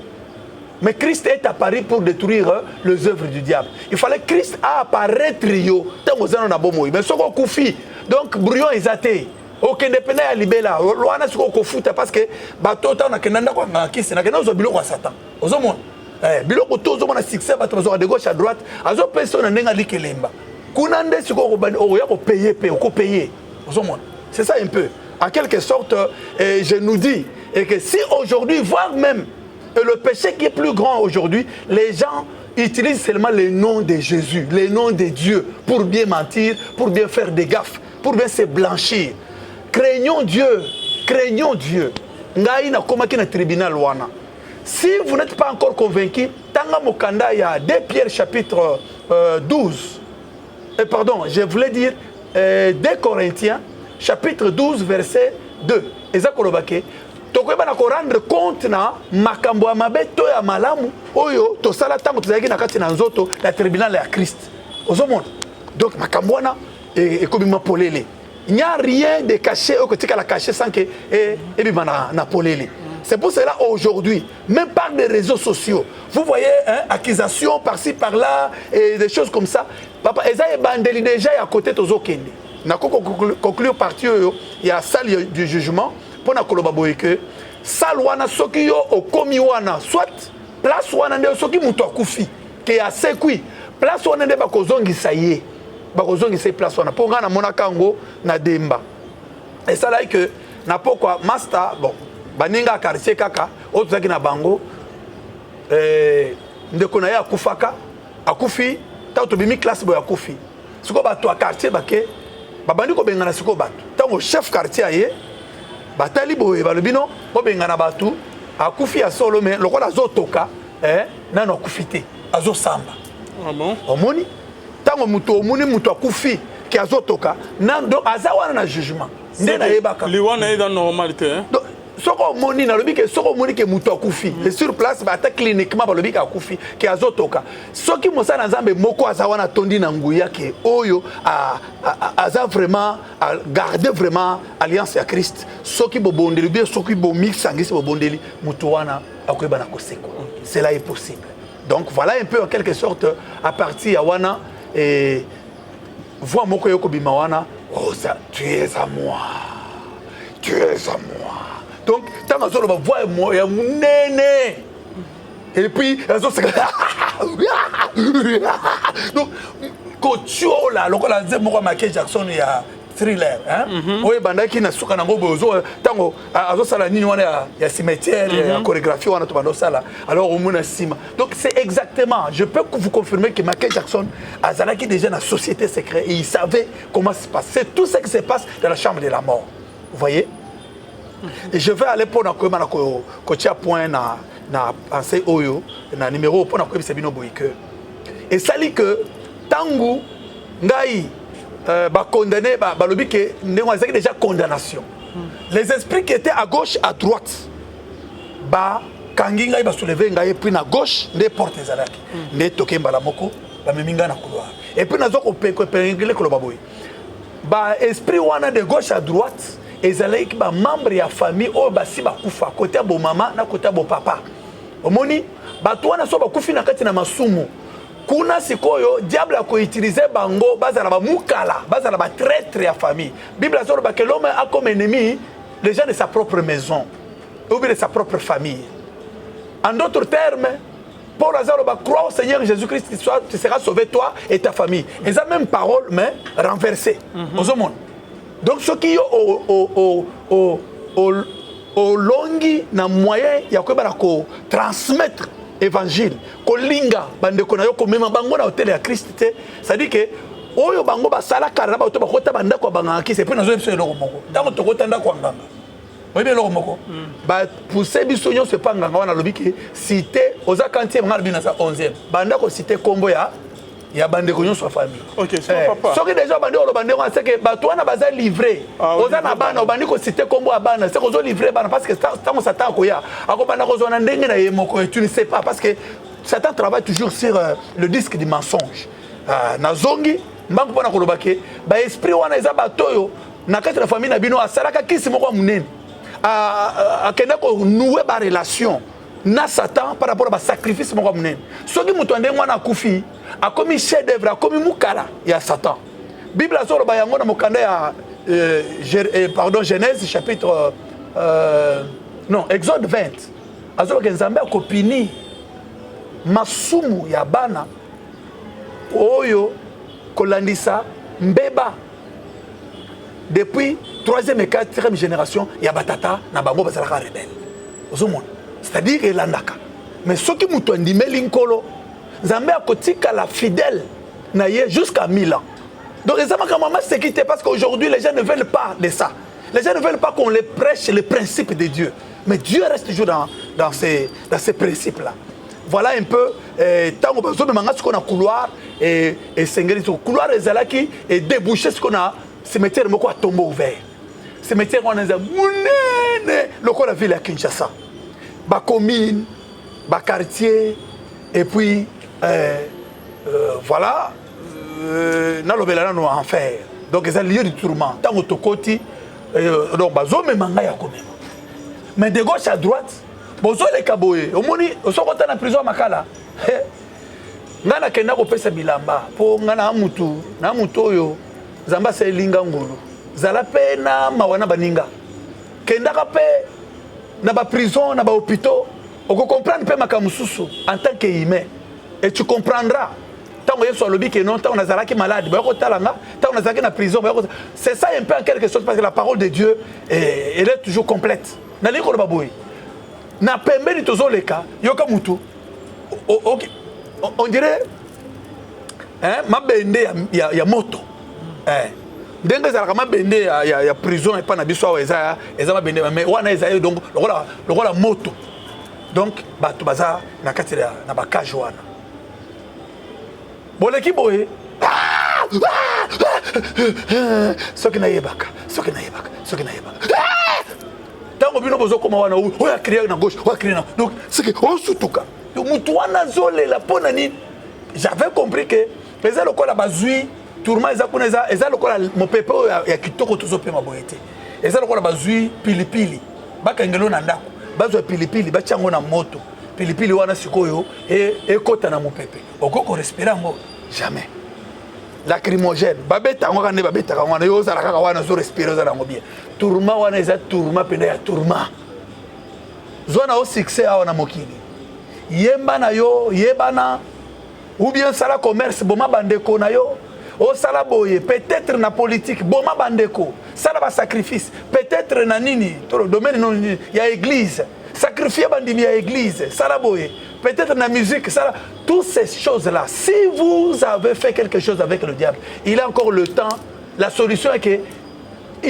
Mais Christ est apparu pour détruire les œuvres du diable. Il fallait que Christ apparaître. Mais ce qu'on koufi. Donc, brouillon est athée. Aucun dépendant à libéla. Loana ce qu'on fout parce que bateau na kenanda kwa ngakisi na kenanda zo biloko Satan. Ozomona. Biloko tozo mona succès bato de gauche à droite. Azo personne ndenga likelemba. Kunande ce qu'on robani o ya ko payer ko payer. Ozomona. C'est ça un peu. En quelque sorte je nous dis et que si aujourd'hui voire même et le péché qui est plus grand aujourd'hui, les gens utilisent seulement le nom de Jésus, le nom de Dieu, pour bien mentir, pour bien faire des gaffes, pour bien se blanchir. Craignons Dieu, craignons Dieu. Ngaïna komaki na tribunal wana. Si vous n'êtes pas encore convaincu, Tanga Mokanda, il y a 2 Pierre chapitre 12. Pardon, je voulais dire 2 Corinthiens chapitre 12 verset 2. Eza kolobake. Tokoyeba na ko rendre compte na makambo ya mabe to ya malamu oyo to sala tango tozaki na kati na nzoto la tribunal ya Christ. Ozomona. Donc makambo wana e kobima polele. Il n'y a rien de caché au côté la caché sans que et bima na polele. C'est pour cela aujourd'hui, même par les réseaux sociaux, vous voyez accusations par-ci par-là et des choses comme ça. Papa eza e bandeli déjà à côté tozo kende. Na ko conclure partie il y a salle du jugement. Pour na koloba boye que salwana soki yo okomi wana soit place wana nde soki muto akufi ke ya sekui place wana nde bakozongisa ye bakozongisa place wana pour nga na monaka ngo na demba et ça là que na pokwa master bon baninga quartier kaka otuzaki na bango ndeko na ye akufaka akufi ta to bimi classe boye akufi siko bato a quartier bake babandi ko bengana siko bato tango chef quartier aye batali boye balobino po bengana batu akufi ya solo mais lokola azotoka nano akufite azosamba. Ah bon? Omoni tango muto omoni muto akufi ki azotoka nando azawana na jugement nde na yebaka liwana est dans normalité hein. Soko moni na lobi ke soko moni ke muto akufi et sur place ba ta cliniquement ba lobi ka akufi ke azotoka soki mosana nzambe moko azawana tondi na nguya ke oyo aza vraiment à garder vraiment alliance à Christ soki bobondeli bien soki bo mix sangisi bobondeli muto wana akoyeba na koseko cela est possible. Donc voilà un peu en quelque sorte à partir ya wana et voix moko yoko bima wana oh ça tu es à moi tu es à moi. Donc, tant que je vois moi, il y a mon néné. Et puis, elles ont donc, quand tu as là, quand on a dit Michael Jackson, il y a Thriller. Oui, bandaki na suka na ngobo zo tango azo sala nini wana ya cimetière, ya chorégraphie wana to bando sala. Alors au mona sima. Donc c'est exactement, je peux vous confirmer que Michael Jackson azalaki déjà dans la société secrète et il savait comment se passe. C'est tout ce qui se passe dans la chambre de la mort. Vous voyez? Et je vais aller pour na point na pensée oyo na numéro pour na ko bisabino boyike et ça dit que tangu ngai condamné balobi que ndengwa déjà condamnation. Les esprits qui étaient à gauche à droite kangi ngai ba soulever ngai puis na gauche les portes ezalaki ne toke mbala moko ba meminga na couloir et puis nazo ko pengele ko lobaboy ba esprit wana de gauche à droite ezalaki ba membre ya famille o ba si ba kufa côté bo mama na côté bo papa omoni ba to wana so ba kufi na kati na masumu kuna sikoyo diable a ko utiliser bango bazala ba mukala bazala ba traître ya famille bible azoro ba que l'homme a comme ennemi les gens de sa propre maison ou bien de sa propre famille. En d'autres termes, Paul Lazare va croire au Seigneur Jésus-Christ, tu seras sauvé toi et ta famille. Et ça même parole, mais renversée aux hommes. Donc ce qui est au longi na moyen ya ko ba ko transmettre évangile ko linga bande ko na yo ko mema bango na hôtel ya Christ te, ça dit que oyo bango ba sala karaba to ba kota banda ko banga ki c'est puis nazo episo eloko moko. Tango to kota ndako nganga. Oui, bien, pour ces bisognos, c'est pas un gars qui cité aux 40e, on a 11e. Banda ko cité combo ya bande ko sur famille. OK, c'est papa. Ce qui déjà bande o bande on sait que toi na baza livré. Aux na bana bande ko cité combo à bana, c'est ko zo livré bana parce que tant Satan ko ya. Ako banda ko zo na ndenge na yemoko, tu ne sais pas parce que Satan travaille toujours sur le disque du mensonge. Na zongi mbango pona ko lobake, ba esprit wana eza batoyo na kati na famille na bino asalaka kisi moko munene. À nouer ma relation na Satan par rapport à sacrifice mon comme ce qui mutuande mwana kufi a commis chef d'œuvre a commis mukala ya Satan Bible azoro ba yango na mokanda ya pardon Genèse chapitre non Exode 20 azoro ke Nzambe akopini masumu ya bana oyo kolandisa mbeba depuis 3e et 4e génération, il y a batata na bango bazalaka rebelle. C'est-à-dire que landaka. Mais ce qui muto ndime linkolo, Nzambe akotika la fidèle na ye jusqu'à 1000 ans. Donc les maman c'est quitté parce qu'aujourd'hui les gens ne veulent pas de ça. Les gens ne veulent pas qu'on les prêche les principes de Dieu. Mais Dieu reste toujours dans ces principes-là. Voilà un peu tant qu'on besoin de manger ce qu'on a couloir et sengeli ce couloir ezalaki et déboucher ce qu'on a cimetière moko a tombeau ouvert. Cimetière on a munene loko la ville à Kinshasa. Ba commune, ba quartier et puis voilà na lobela na enfer. Donc c'est un lieu de tourment. Tant au tokoti donc bazo me manga ya komema. Mais de gauche à droite, bozo le kaboye. Omoni osokota na prison makala. Ngana kenda ko pesa bilamba po ngana na mutu oyo Zamba se linga ngolo. Zala pe na mawana baninga. Kenda ka pe na ba prison na ba hôpitaux. Oko comprendre pe makamususu en tant qu'humain. Et tu comprendras. Tant que soit lobby que non, tant on a zala qui malade, ba ko talanga, tant on a zala na prison, c'est ça un peu en quelque chose parce que la parole de Dieu elle est toujours complète. Na liko ba boy. Na pembeni tozoleka yoka mutu. On dirait ma bende ya moto. Ndenge za kama bende ya prison et pas na biso eza ma bende mais wana eza donc lokola moto donc bato baza na kati na bakage wana boleki boye soki na yebaka tango bino bozo koma wana oya crier na gauche oya crier na donc c'est que on sutuka mutu wana zolela pona ni j'avais compris que les lokola bazui tourment eza lokola mopepe ya kitoko tozope maboyete eza lokola bazui pilipili bakangelo na ndako bazwa pilipili bachango na moto pilipili wana sikoyo ekota na mopepe okoko respirer ngo jamais lacrymogène babeta ngo kande babeta wana yo zala kaka wana zo respirer zala ngo bien tourment wana eza tourment penda ya tourment zona au succès wana mokili yemba na yo yebana ou bien sala commerce boma bandeko na yo au salaboye peut-être na politique boma bandeko sala ba sacrifice peut-être na nini to domaine non ya église sacrifier bandimi ya église salaboye peut-être na musique sala toutes ces choses là si vous avez fait quelque chose avec le diable il a encore le temps la solution est que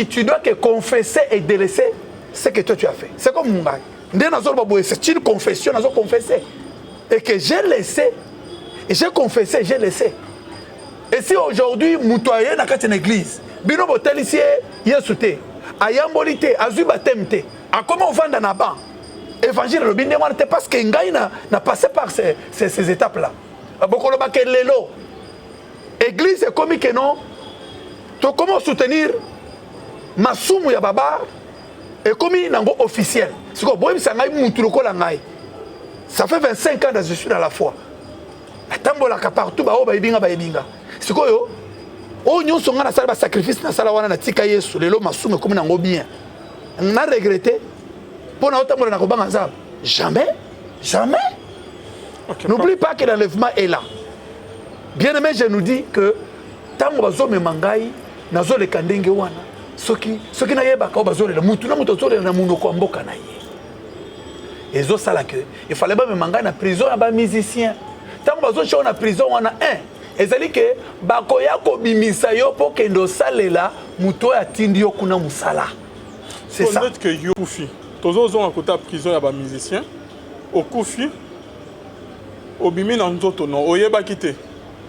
tu dois que confesser et délaisser ce que toi tu as fait c'est comme Mungai ndé nazo baboye c'est une confession nazo confesser et que j'ai laissé Et j'ai confessé, j'ai laissé. Et si aujourd'hui, Moutoye n'a qu'à une église, Bino Botel ici, Yesute, Ayambolite, Azubatemte, à comment on vend dans la banque? Évangile le bien parce que Ngaï n'a passé par ces étapes-là. Église est comme que non. Donc comment soutenir Masumu ya baba et comme il nango officiel. C'est quoi boy ça ngai mutu lokola ngai. Ça fait 25 ans que je suis dans la foi. Atambola ka partout ba o ba ibinga ba ibinga. C'est quoi yo? O nyonso ngana sala ba sacrifice na sala wana na tika Yesu lelo Masumu comme nango bien. On a regretté. Pour nous, jamais, jamais. Okay, n'oublie pas que l'enlèvement est là. Bien aimé, je nous dis que tant que nous avons mangai, nous avons les kandenge wana. Ce qui n'a pas de bazo le mutu na mutu zole na mundo ko mboka na ye. Et zo sala que il fallait pas me mangai na prison ya ba musicien. Tant que bazo cho na prison wana un. Ezali que bakoya ko bimisa yo po kendo salela muto ya tindi yo kuna musala. C'est ça. Peut-être que yo kufi. Tous ont à côté de la prison, il y a des musiciens. Au Koufi, au Bimi, dans notre nom, au Yeba Kité,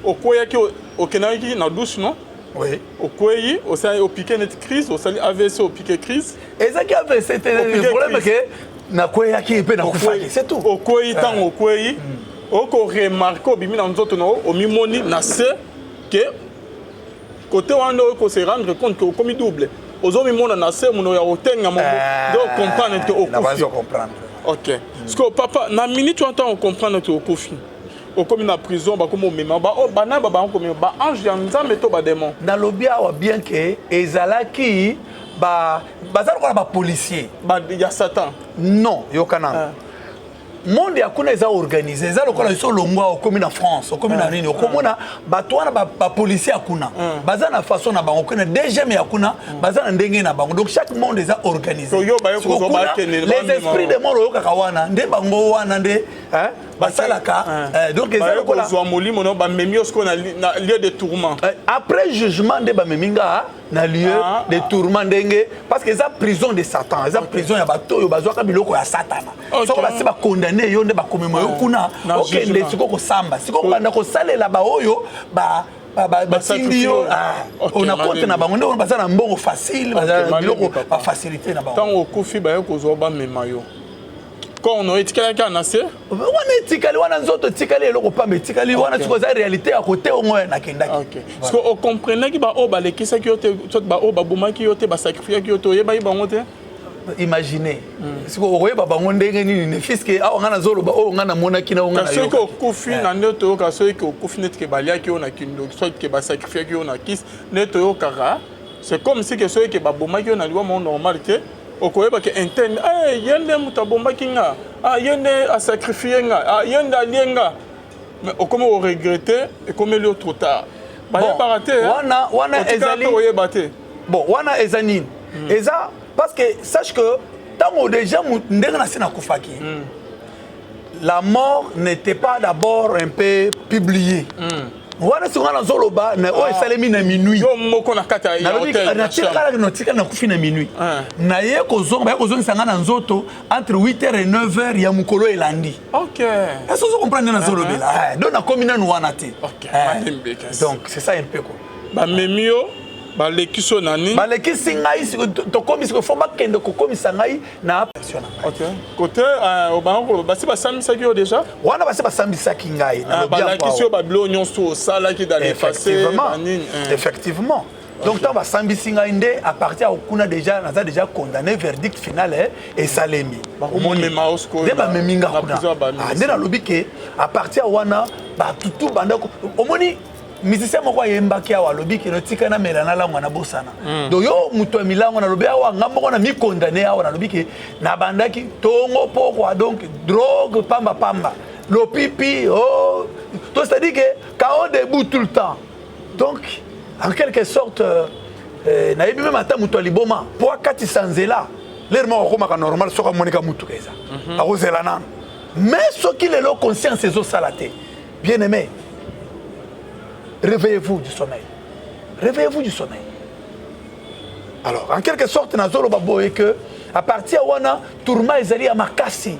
au Koyaki, au Kenaki, dans la douche, non? Oui. Au Koyi, au piqué net crise, au sali AVC, au piqué crise. Et ça qui a fait, c'était le problème que na Koyaki et na Koufaki, c'est tout. Au Koyi, tant au Koyi, au remarqué, au Bimi, dans notre nom, au Mimoni, na se, que côté où on se rendre compte que comme il double. Aux hommes, on a assez, on a autant de comprendre que au Koufi. Ok. Parce que papa, na minute tu entends comprendre que au Koufi. Au comme na prison, ba comme au même, ba oh bana ba comme ba ange yanza meto ba démon. Na lobia wa bien que ezalaki ba bazalo ko ba policier. Ba ya Satan. Non, yokana. Monde yakuna eza organisé, eza lokola iso longwa okomi na France, okomi na nini, okomona batwana ba policier akuna. Baza na façon na bango kuna deuxième yakuna, baza na ndenge na bango. Donc chaque monde eza organisé. So yo ba yo ko ba ke les esprits de monde yo kaka wana, nde bango wana nde, hein? Basalaka. Donc eza lokola zo amoli mono ba memios ko na lieu de tourment. Après jugement de ba meminga na lieu de tourment ndenge parce que eza prison de Satan, eza prison ya bato yo bazwa ka biloko ya Satana. So ba se ba condamné yo nde ba komemo yo kuna okende siko ko samba siko banda ko salela ba oyo ba tindi yo on a compte na bango nde on baza na mbongo facile baza biloko ba facilité na bango tant au Koufi ba yo ko zo ba memayo quand on a étiqueté quand on a c'est on a étiqueté wana nzoto étiqueté eloko pa étiqueté wana siko za réalité à côté au moins na kendaki. OK parce que on comprenait ki ba o ba lekisa ki yote tot ba o ba buma ki yote ba sacrifice ki yote yeba ba ngote. Imaginez si vous voyez baba ndenge nini ne fiske a ngana zolo ba o ngana mona kina ngana yo parce que Koufi na ndoto ka so que Koufi net ke balia ki ona kindo so que ba sacrifice ki ona kis neto yo kara c'est comme si que so que ba boma ki ona liwa mon normal que okoyeba ke interne yende mutabomba kinga yende a sacrifier nga yende alienga mais comment on regretter et comme il est trop tard ba ya baraté wana ezali bon wana ezanine eza parce que sache que tant déjà ndenge na sina kufaki la mort n'était pas d'abord un peu publiée. Wana si ngana zoloba na o esalemi na minuit yo moko na kata ya hotel na tika na tika na kufi na minuit na ye ko zonga ko zonga sanga na nzoto entre 8h et 9h ya mukolo elandi. OK est-ce que vous comprenez na zolobela donc na komina no wana te. OK donc c'est ça un peu quoi ba memio ba lekiso nani ba lekisi ngai to komisi ko foma kende ko komisa ngai na action. OK côté au bango ba si ba samisa ki déjà wana ba si ba samisa ki ngai na ba lekisi ba blo nyonso sala ki d'aller passer effectivement donc tant ba sambisi ngai nde à partir okuna déjà naza déjà condamné verdict final et salemi au monde maosko de ba meminga kuna nde na lobi ke à partir wana ba tutu bandako omoni musicien moko ayembaki awa alobi ke notika na melana lango na bosana donc yo muto milango na lobi awa ngambo na mi condamné awa na lobi ke na bandaki tongo poko donc drogue pamba le pipi oh tout c'est-à-dire que quand on debout tout le temps donc en quelque sorte na yebi même ata muto liboma pour kati sanzela l'air moko komaka normal soka monika mutu keza akozela nan mais ce qui est le conscience ezo salate bien aimé. Réveillez-vous du sommeil. Réveillez-vous du sommeil. Alors, en quelque sorte, Nazolo Babo est que, à partir de Wana, Tourma Ezali à Makassi.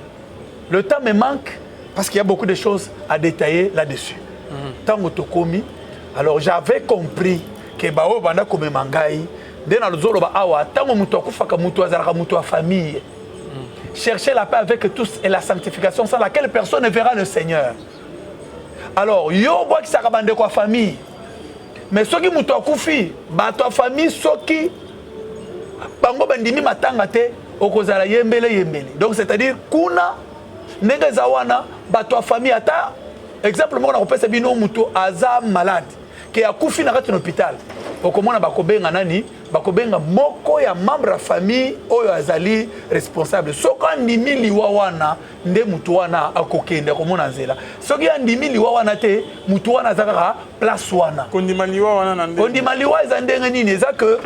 Le temps me manque parce qu'il y a beaucoup de choses à détailler là-dessus. Tango tokomi, alors j'avais compris que bao banda comme mangai, dès dans le zolo ba awa, tango muto akufaka muto azalaka muto a famille. Chercher la paix avec tous et la sanctification sans laquelle personne ne verra le Seigneur. Alors, yo bois qui s'akabande kwa famille. Mais ceux qui muto akufi, ba to famille soki bango bandimi matanga te okozala yembele. Donc c'est-à-dire kuna ndenge zawana ba to famille ata exemple moko na kopesa bino muto aza malade ke akufi na kati na hôpital. Okomona bakobenga nani bakobenga moko ya membre ya famille oyo azali responsable soki andimi liwa wana nde mutu wana akokende komona nzela soki andimi liwa wana te mutu wana aza kaka place wana kondima liwa wana na nde kondima liwa eza ndenge nini eza que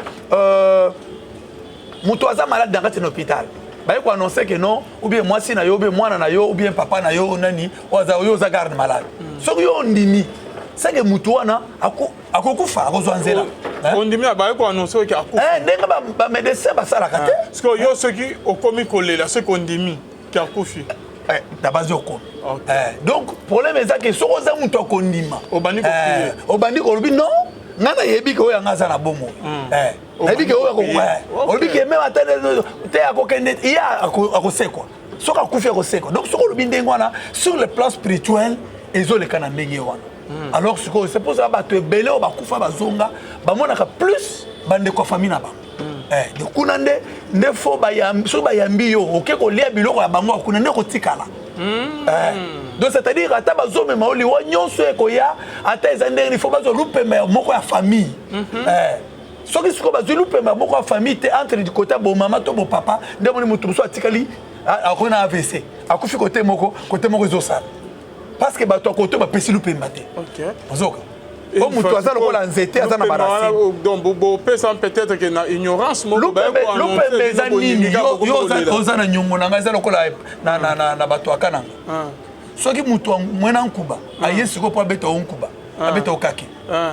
mutu aza malade dans kati na hôpital baye ko annoncer que non ou bien mwasi na yo ou bien mwana na yo ou bien papa na yo nani oza garde malade soki yo ndimi senge mutu wana akokufa akozwa nzela ondimi abaye ko annoncer que akufa ndenge ba médecin basalaka te parce que yo soki okomi kolela soki ondimi ki akufi na base okomi donc problème eza ke soki oza mutu akondima obandi kolobi non nga nayebi ke oyo anga aza na bomo nayebi ke oyo olobi ke meme ata te akokende ye akosekwa soki akufi akosekwa donc soki olobi ndenge wana sur le plan spirituel ezoleka na ndenge wana alors c'est pour ça bato ebele oyo bakufa bazonga bamonaka plus bandeko ya famille na bango donc kuna nde fo soki bayambi yo oke kolia biloko ya bango kuna nde kotikala donc c'est-à-dire ata bazomema o liwa nyonso ekoya ata eza ndenge il faut bazwa lupema moko ya famille soki sikoyo bazwi lupema moko ya famille te entre du côté ya bomama to bopapa nde moni moto mosusu atikali akoki na AVC akufi kote moko ezosala parce que bato akoto bapesi lupemba te ozoka o mutu aza lokola nzete aza na barasi donc bopesa peut-être que na ignorance moko lupemba eza nini yo oza na nyongo na ngai eza lokola na bato akananga soki mutu mwena nkuba aye sikoyo mpo abeta o nkuba abeta okaki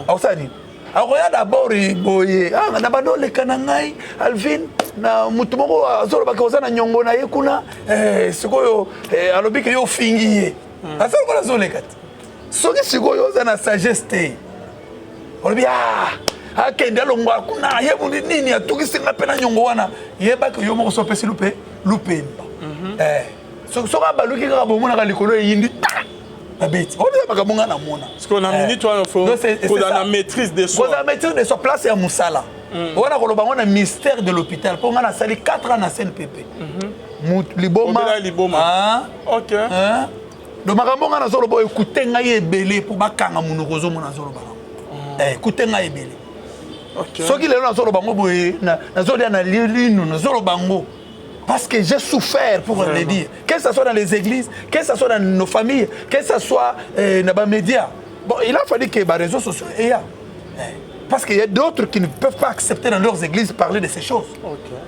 akosala nini akoya d'abord boye na bando oleka na ngai Alvin na mutu moko azolobaka oza na nyongo na ye kuna sikoyo alobi ke yo ofingi ye asa lokola azoleka te soki sikoyo oza na sagesse te olobi akende alongwa kuna ayebi nini atukisinga mpe na nyongo wana yebaka yo moko so opesi lupemba soki abaluki kaka bomonaka likolo eyindi babeti oyebaka bonga na mona na minute wana kozala maîtrise de soi kozala maîtrise de soi place ya mosala wana koloba ngo na mystère de l'hôpital mpo nga nasali 4 ans na CNPP liboma do makambo nga nazoloba ekute ngai ebele mpo bakanga monoko ozomona nazoloba ekute ngai ebele soki lelo nazoloba ngo boye nazolia na lino nazoloba ngo parce que j'ai souffert pour le dire que ce soit dans les églises que ce soit dans nos familles que ce soit dans les médias bon il a fallu que les réseaux sociaux parce qu'il y a d'autres qui ne peuvent pas accepter dans leurs églises parler de ces choses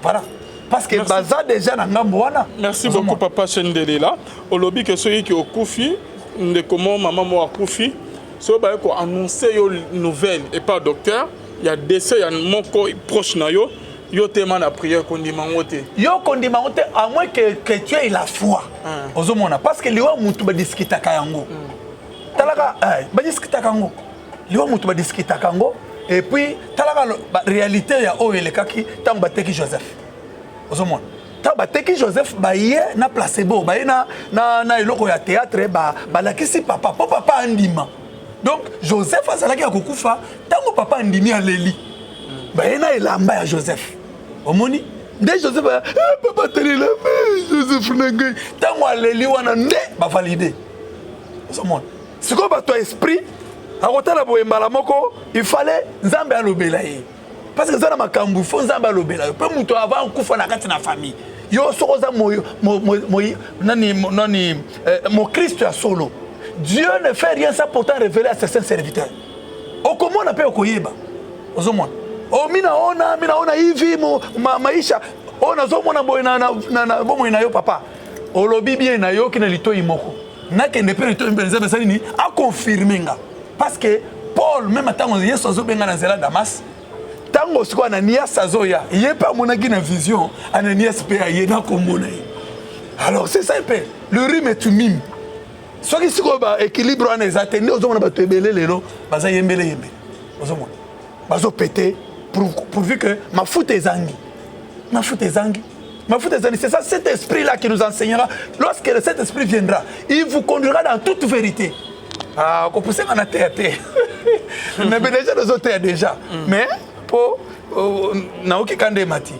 voilà parce que baza déjà na ngambo wana merci beaucoup papa Shendelela olobi que ceux qui okufi de comment maman mo akufi so ba ko annoncer yo nouvelle et pas docteur il y a décès il y a moko proche na yo yo téma na prière kondimango te yo kondimango te à moins que tu aies la foi ozomona parce que liwa mutu ba discuter yango talaka ba discuter yango liwa mutu ba discuter yango et puis talaka réalité ya o elekaki tango bateki Joseph ozomona tango bateki Joseph baye na placebo baye na eloko ya théâtre balakisi papa po papa andima donc Joseph azalaki akokufa tango papa andimi aleli baye na elamba ya Joseph omoni nde Joseph papa telela Joseph nangai tango aleli wana nde bavalide ozomona sikoyo bato esprit akotala boyembala moko il fallait nzambe alobela ye parce que ça na makambu il faut nzambe alobela yo pe muto avant kufa na kati na famille yo sokoza mon Christ ya solo Dieu ne fait rien sans pourtant révéler à certains serviteurs okomona pe okoyeba ozomona mina ona hivi maisha ona zomona boy na bomo na yo papa olobi bien na yo kina litoyi moko na kende pe litoyi mbenza besali ni a confirmer nga parce que Paul même atango Yesu azobenga na nzela Damas tango siko Ananias azoya ye pa monaki na vision Ananias pe aye na komona. Alors c'est ça un peu le rime et tumim Ce qui est équilibre en exact, nous avons pété pété pourvu que ma foute est zangi. Ma foute est zangi. Ma foute est zangi. C'est ça, cet esprit-là qui nous enseignera. Lorsque cet esprit viendra, il vous conduira dans toute vérité. Ah, on peut en atteindre. Mais déjà, nous autres déjà. Mais pour Naoki Kande Mati.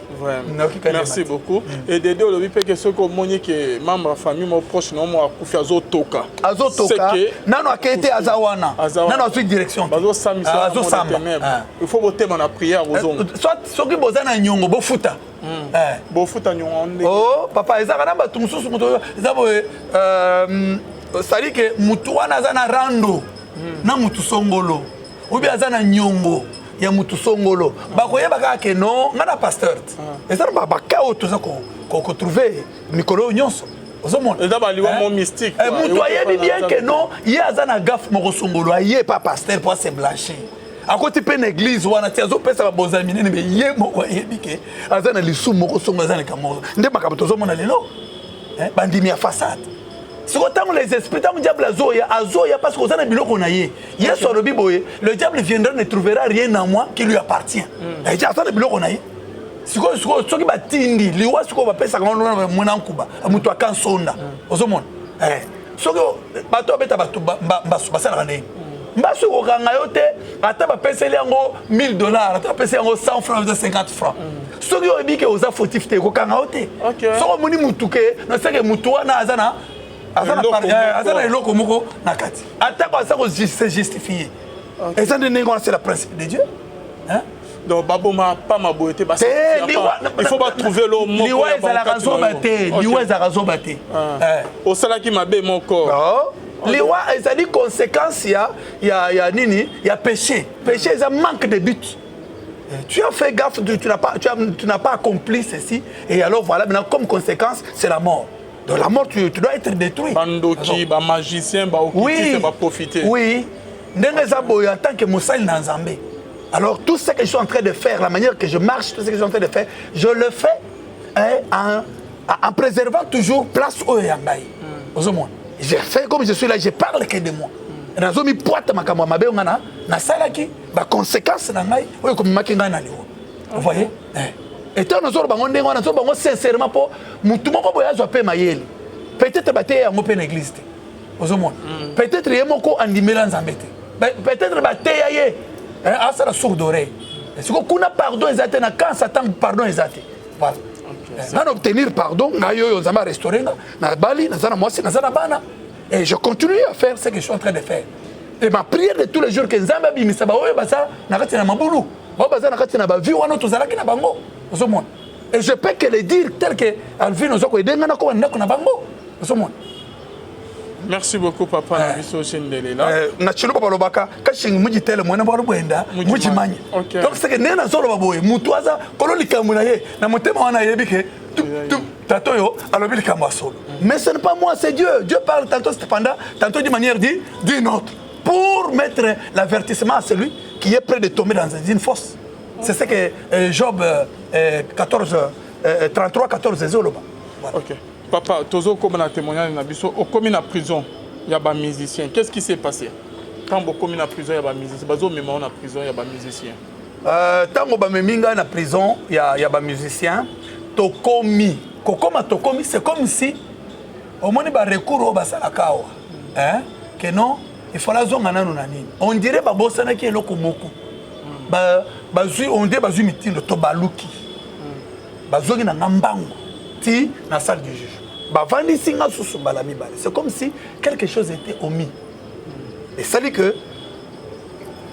Merci beaucoup. Et Dédé, on peut que ce que moni que membre de famille mon proche non moi kufi azotoka. Azotoka. Nano akete azawana. Nano suite direction. Bazo sami ça. Bazo sami. Il faut voter mon prière aux hommes. Soit ce qui bozana nyongo bofuta. Bofuta nyongo. Oh, papa ezaka na batu mususu muto ezabo sali que mutu wana zana rando na mutu songolo. Ou bien zana nyongo. Ya mutu songolo bakoyeba kaka non ngana pasteur eza ba bakao toza ko trouver mikolo nyonso ozomona eza ba liwa mo mystique mutu ayebi bien que non ye azana gaf moko songolo aye pas pasteur pour se blanchir à côté pe na église wana ti azo pesa ba bozami nene mais ye moko ayebi ke azana lisu moko songolo azana kamo nde makabu tozomona lelo bandimi ya façade. Si vous avez les esprits, le diable Azoya parce que vous avez biloko na ye. Hier sur le Bible, le diable viendra ne trouvera rien en moi qui lui appartient. Et tu as ça le biloko na ye. Si vous avez batindi, liwa si vous avez ça comme mona nkuba, amuto akansonda. Ozomona. Si vous bato beta bato basu basala rane. Mbasu ko kanga yote, ata ba peseli yango $1000, ata peseli yango 100 francs, 50 francs. Si vous avez que vous avez fautif te ko kanga yote. Si vous moni mutuke, na seke mutuwa na azana azana eloko moko na kati atako asako se justifier et ça c'est le principe de Dieu hein donc baboma pas ma beauté parce il faut pas trouver l'eau moko liwa ezala raison baté liwa ezala raison baté au sala qui m'a bé mon corps liwa ezali conséquence ya nini ya péché c'est un manque de but. Tu as fait gaffe, tu n'as pas accompli ceci et alors voilà maintenant comme conséquence c'est la mort. Dans la mort, tu dois être détruit. Bandoki, ba magicien, ba occultiste, ba profiter. Oui. En tant que Moussal Nanzambé. Alors, tout ce que je suis en train de faire, la manière que je marche, tout ce que je suis en train de faire, je le fais en préservant toujours place au Yambaï. Je fais comme je suis là, je parle que de moi. Dans mi poite ma kamo mabe ngana na salaki ba conséquence na ngai oyo ko makinga na liwo. Vous voyez? Et tant nous avons sincèrement pour mutu moko boya zo pe mayele. Peut-être baté ya ngope na église. Peut-être yé moko andimela nzambete. Peut-être baté ya ye. Asa la sourde oreille. Est-ce que kuna pardon ezate na quand Satan pardon ezate. Voilà. N'a obtenir pardon na yo nzamba restaurer na bali na zana mwasi na zana bana. Et je continue à faire ce que je suis en train de faire. Et ma prière de tous les jours que nzamba bimisa ba oyo basa na kati na mabulu. Ba basa na kati na ba vie wana tozalaki na bango. Et je peux que le dire tel que Alvin Ozoko et Dengana comme un na bango. Merci beaucoup papa Nabiso Chendelela. Nachilo papa lobaka kashing muji tele mwana balo bwenda muji manya. Donc c'est que nena solo baboye mutuaza kololi kamuna ye na motema wana yebike tatoyo alobi likamwa solo. Mais ce n'est pas moi, c'est Dieu. Dieu parle tantôt cependant, tantôt d'une manière d'une autre pour mettre l'avertissement à celui qui est prêt de tomber dans une fosse. C'est ce que Job 33, 14, Zoloba. Ok. Papa, Tozo, comme on a témoigné, au commun en prison, il y a des musiciens. Qu'est-ce qui s'est passé? Quand on commun en prison, il y a des musiciens. Quand on est en prison, il y a des musiciens. Quand on est en prison, il y a des musiciens. Tokomi. Tokomi, c'est comme si au moins il y a recours au Basalakawa. Que non, il faut la zone en nani. On dirait que Bosana qui est lokomoko. On dit que mitino to baluki. Bazongi na ngambango ti na salle du juge. Bavandi singa susu balami bale. C'est comme si quelque chose était omis. Et ça dit que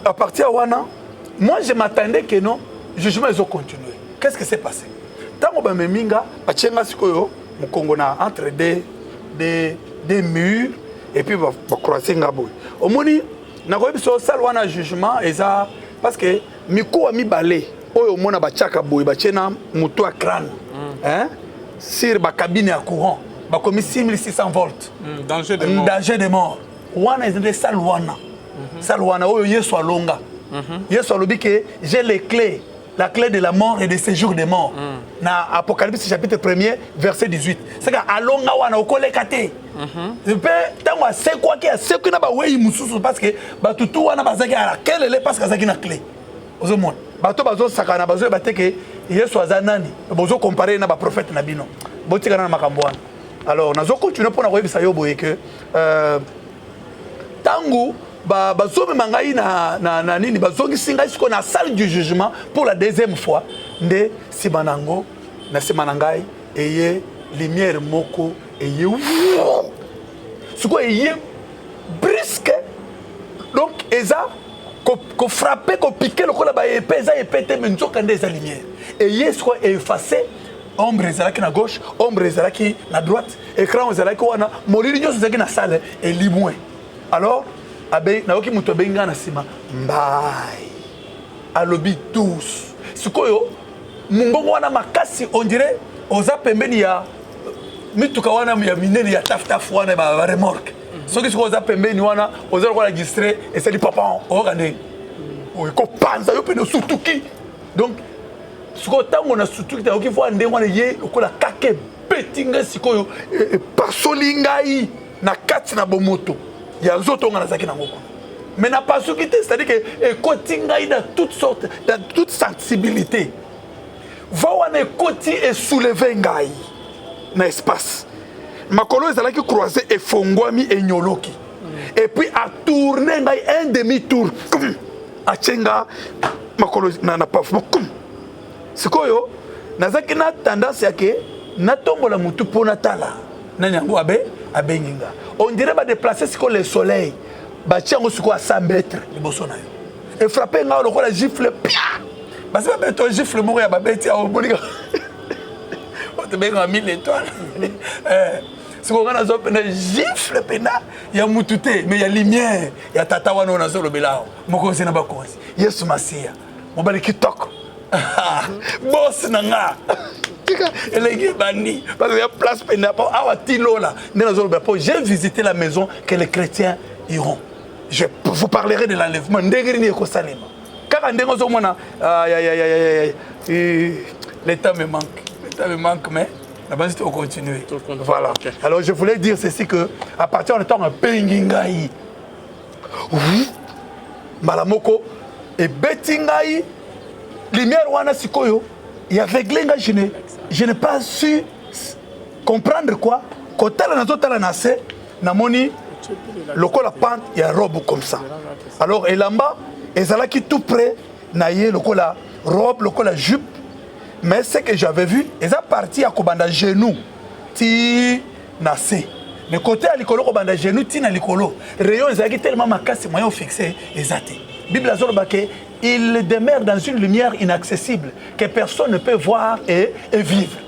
à partir de wana, moi je m'attendais que non, le jugement ils ont continué. Qu'est-ce qui s'est passé? Tango ba meminga ba chenga sikoyo mu Congo na entre des murs et puis ba croiser ngabo. Omoni na ko biso salle wana jugement eza parce que miko ami balé oyo mona ba chaka boy ba chena muto a crâne sur ba cabine à courant ba commis 6600 volts danger de mort wana est salle wana salle wana oyo yeso alonga yeso alobi que j'ai les clés, la clé de la mort et de séjour des morts na Apocalypse chapitre 1er verset 18 c'est que alonga wana okoleka te Mpe tango asekwaki asekwi na bawei mosusu parce que batutu wana bazaki ala kelele parce que azaki na clé ozomona bato bazosakana bazoyeba te ke yesu aza nani bozocompare na baprofete na bino botikana na makambo wana alors nazocontinue mpona koyebisa yo boye ke tango bazomema ngai na nini bazongisi ngai sikoyo na salle du jugement pour la deuxième fois nde nsima nango na nsima na ngai eye lumière moko eye sikoyo eye briske donc eza kofrappe kopike lokola baepe eza epe te me nzoka nde eza lumière eye sikoyo efface ombre ezalaki na gauche ombre ezalaki na droite écran ezalaki wana molili nyonso ezalaki na salle elimwe alors nayoki moto abengi ngai na nsima mbai alobi tous sikoyo mongongo wana makasi on dirait oza pembeni ya mituka wana ya minene ya tafutafu wana baremorke soki sikoyo oza pembeni wana oza lokola gistre esali papa oyoka ndenge ekopanza yo pene osutuki donc sikoyo ntango na sutuki nayoki vo ndenge wana ye lokola kaka ebeti ngai sikoyo epasoli ngai na kati na bomoto ya nzoto nga nazalaki nango kuna mais na pasuki te c'est-à-dire que ekoti ngai dans toutes sortes dans toute sensibilité va wana ekoti esouleve ngai na espace makolo ezalaki croisé efongwami enyoloki et puis atourne ngai un demi tour atie nga makolo na pavement sikoyo nazalaki na tendance yake natombola mutu mpo natala nani yango abengi nga on dirait badéplacer sikoyo le soleil batia yango sikoyo à 100 mètres liboso na yo efrappe nga lokola gifle pia basi babeto gifle moko ya babeti ya obonika otobenga 1000 étoiles sikoyo nga nazopenda gifle pena ya mutu te mais ya lumière ya tata wana oyo nazolobela awa mokonzi na bakonzi yesu masiya mobali kitoko boss na nga elengi bandi parce que y a place pena awa tilola nde nazoloba po j'ai visité la maison que les chrétiens iront je vous parlerai de l'enlèvement ndenge nini ekosalema kaka ndenge ozomona l'état me manque mais la base on continue voilà okay. Alors je voulais dire ceci que à partir de temps bengi ngai oui malamoko et beti ngai lumière wana sikoyo et avec lenga je n'ai pas su comprendre quoi kotala na totala na se na moni lokola pente ya robe comme ça alors elamba ezalaki tout près na ye lokola robe lokola jupe mais ce que j'avais vu eza parti ya kobanda genou ti na se le côté à likolo kobanda genou ti na likolo rayon ezalaki tellement makasi moyen fixé ezate Bible azoloba ke il demeure dans une lumière inaccessible que personne ne peut voir et vivre.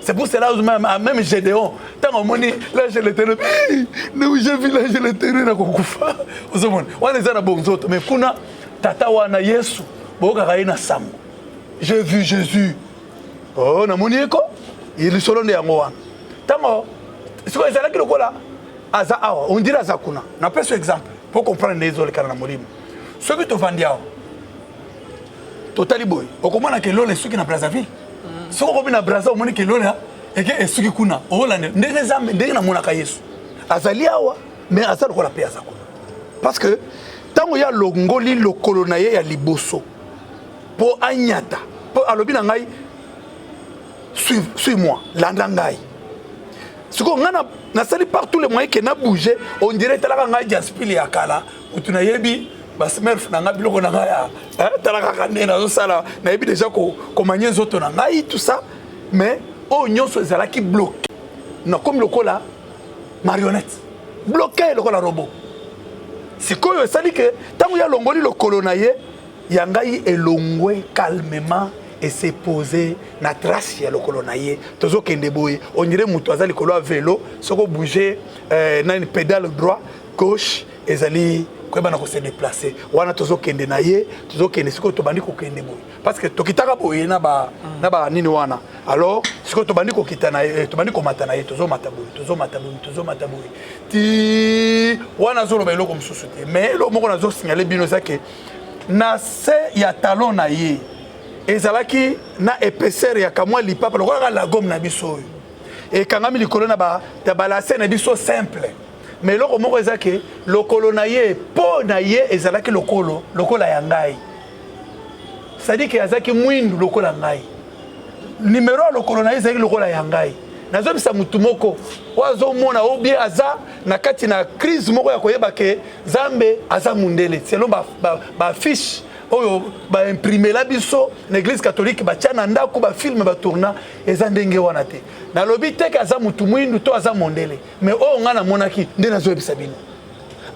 C'est pour cela que même Gédéon, tant on dit l'ange de l'Éternel, j'ai vu l'ange de l'Éternel na kokufa. On est dans bon autres, mais kuna tata wana Yesu, boka na sambo. J'ai vu Jésus. Oh na moni eko, il solo ne yango wana. Tango, ce que ezalaki lokola aza awa, on dirait aza kuna. Na pesa exemple pour comprendre les autres kana na molimo. Ce que tu vends diao. Totali boy okomona ke lole suki na Brazzaville soko kobi na Brazza omoni ke lole eke suki kuna Hollande ndenge zambe ndenge na monaka Yesu azali awa mais azali ko la paix azako parce que tango ya longoli lokolo na ye ya liboso po anyata po alobi na ngai suis moi landa ngai soko ngana na sali partout les moyens que na bouger on dirait talaka ngai jaspili ya kala utuna yebi Basmerf na ngabi loko na ngaya talaka kande na sala na yebi déjà ko manye zoto na ngai tout ça mais o nyonso ezalaki bloqué na comme lokola marionnette bloqué lokola robot sikoyo esali ke tango ya longoli lokolo na ye ya ngai elongwe calmement et s'est posé na trace ya lokolo na ye tozo kende boye on dirait muto azali kolo a vélo soko bouger na une pédale droit gauche ezali koyebana ko se déplacer wana tozo kende na ye tozo kende siko to bandi ko kende boye parce que tokitaka boye na ba nini wana alors siko to bandi ko kitana to bandi ko mata na ye tozo mata boye ti wana zolo ba eloko msusu te mais lo moko nazo signaler bino ça que na se ya talon na ye ezalaki na épaisseur ya kamwa lipapa lokola la gomme na biso et kangami likolo na ba balase na biso simple mais loko moko ezake lokolo na ye po na ye ezalaki lokola ya ngai c'est-à-dire que azaki mwindu lokola ngai numéro lokolo na ye ezalaki lokola ya ngai nazobisa mutu moko wazomona o bien aza na kati na crise moko ya koyeba ke Nzambe aza mundele selon ba fiche oyo ba imprimer la biso na église catholique ba tiana ndako ba film ba tourna eza ndenge wana te na lobi te ke aza mutu mwindu to aza mondele mais o nga na monaki nde nazobisa bino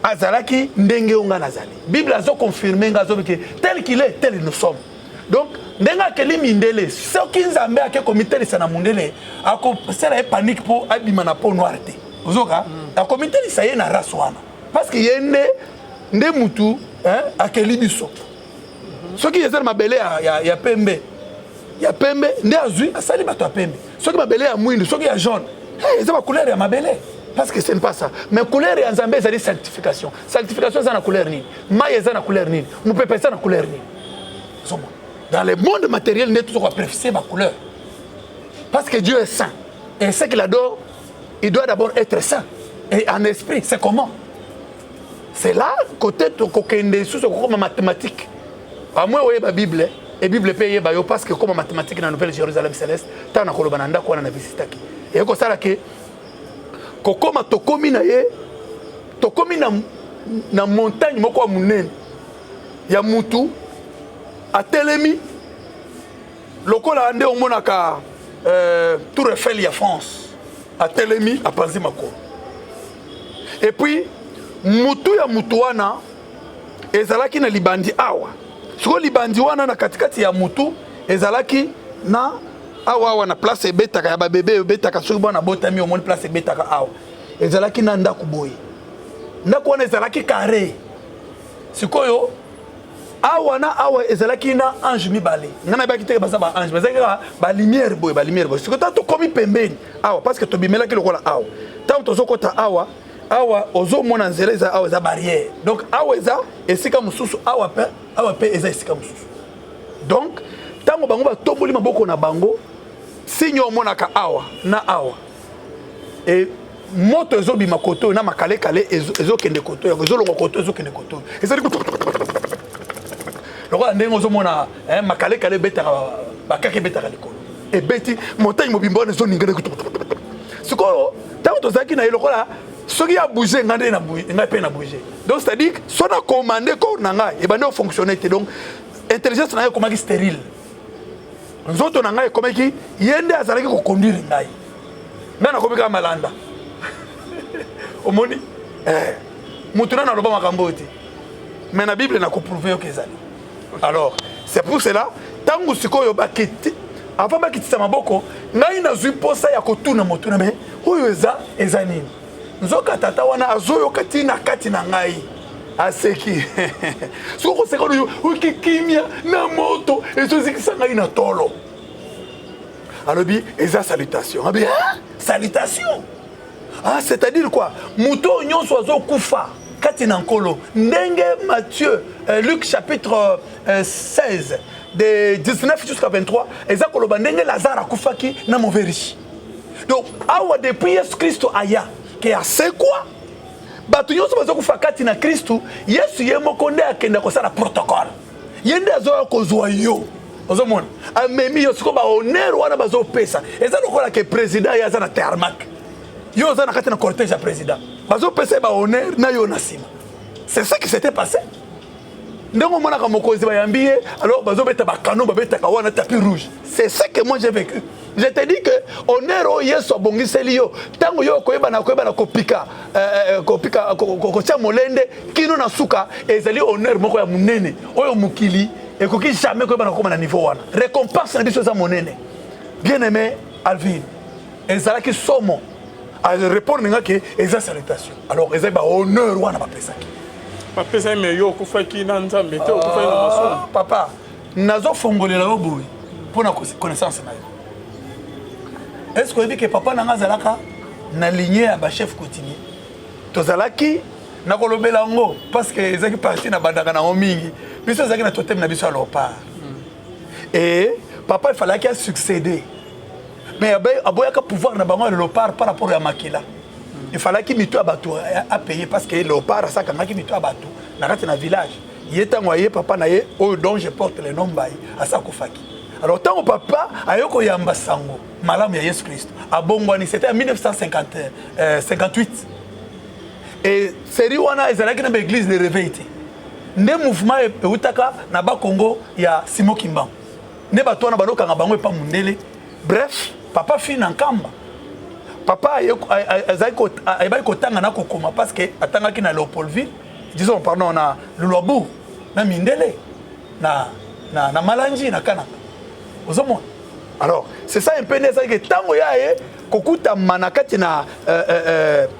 azalaki ndenge nga nazali bible azo confirmer nga azo ke tel qu'il est tel nous sommes donc ndenga keli mindele soki Nzambe ake komitelisa na mundele akosala panique po abima na po noir te ozoka akomitelisa ye na race wana parce que yende nde mutu akeli biso soki ezali mabele ya pembe nde azwi asali bato ya pembe soki mabele ya mwindu soki ya jaune eza ba couleur ya mabele parce que ce n'est pas ça mais couleur ya Nzambe ezali sanctification eza na couleur nini mai eza na couleur nini mupepe eza na couleur nini dans le monde matériel n'est toujours à préciser ma couleur parce que Dieu est saint et ce qu'il adore il doit d'abord être saint et en esprit c'est comment c'est là côté kokende sous comme mathématique à moi oui la Bible et Bible paye ba yo parce que comme mathématique dans Nouvelle Jérusalem céleste tant na koloba nanda ko na visitaki et ko sala ke kokoma tokomi na ye tokomi na montagne moko munene ya mutu a telemi lokola ande omonaka Tour Eiffel ya France a telemi a panzi makolo et puis mutu ya mutu wana ezalaki na libandi awa siko libandi wana na katikati ya mutu ezalaki na awa na place ebetaka ya babebe ebetaka soki bana botami omoni place ebetaka awa ezalaki na ndako boye ndako wana ezalaki carré sikoyo awa na awa ezalaki na ange mibale ngana ba kiteke basa ba ange bazaki ba lumière boye siko to komi pembeni awa parce que to bimelaki lokola awa tant to zokota awa ozomona nzela eza awa eza barrière donc awa eza esika mususu awa pe eza esika mususu donc tango bango batomboli maboko na bango signe omonaka awa na awa et moto ezobima koto na makale ezokende koto ezolongo koto ezokende koto ezali lokola ndenge ozomona makale betaka bakake betaka likolo ebeti montagne mobimba wana ezoningana sikoyo tango tozalaki na ye lokola soki ya bouger ngai mpe na bouger donc c'est à dire so na commandé corps na ngai ebandi ofonctionne te donc intelligence na ngai ekomaki stérile nzoto na ngai ekomaki ye nde azalaki koconduire ngai nakomi kaka malanda omoni motu nano aloba makambo oyo te mais na bible nakoprouve yoka ezali alors c'est pour cela ntango sikoyo bakiti avant bakitisa maboko ngai nazwi mposa ya kotuna motuna me oyo eza nini nzoka tata wana azoyoka tina kati na ngai aseki siko koseka oyo okikimia na moto ezozikisa ngai na tolo alobi eza salutation abi salutation c'est-à-dire quoi muto nyonso azokufa kati na nkolo ndenge Matthieu Luc chapitre 16 de 19 jusqu'à 23 eza koloba ndenge Lazare akufaki na mauvais riche donc awa depuis Yesu Kristo aya ke asekwa bato nyonso bazokufa kati na Kristo Yesu ye moko nde akenda kosala protocole ye nde azoya kozwa yo ozomona amemi yo siko ba honneur wana bazopesa eza lokola ke président ye aza na tarmac yo oza na kati na cortège ya président bazopesa ba honneur na yo na nsima c'est ça qui s'était passé ndenge omonaka mokonzi bayambi ye alors bazobeta bakano babetaka wana tapis rouge c'est ça que moi j'ai vécu. Je te dis que honneur Yesu abongiseli yo tango yo koyeba na kopika kotia molende kino na suka ezali honneur moko ya munene oyo mukili ekoki jamais koyeba na koma na niveau wana récompense na biso za monene bien aimé Alvin ezalaki somo à répondre nga ke eza salutation alors ezali ba honneur wana bapesaki bapesa me yo kufaki na Nzambe te okufaki na masomo papa nazo fongolela yo boy pona connaissance na yo. Est-ce que vous que papa n'a pas na lignée à ba chef coutumier tozalaki na kolobela ngo parce que ezaki parti na bandaka na mingi biso ezaki na totem na biso alors pas et papa il fallait qu'il succéder mais aboyaka pouvoir na bango léopard par rapport à makila. Il fallait qu'il mito abatou à payer parce que léopard ça quand qui mito abatou na kati na village. Il est envoyé papa na ye dont je porte le nom baï à Sakofaki. Alors tant au papa ayoko yamba sango malamu ya Yesu Christ. À Bongwani c'était en 1958. Et série wana ezalaki na église de réveil. Nde mouvement eutaka na ba Congo ya Simo Kimba. Ne bato na banoka nga bango epa mundele. Bref, papa fini na nkamba. Papa ayeba kotanga na kokoma parce que atangaki na Léopoldville, disons pardon na Luluabourg, na Mindele, na Malangi na Kananga. Ozomona. Alors, c'est ça un peu nécessaire que tango ya kokuta manakati na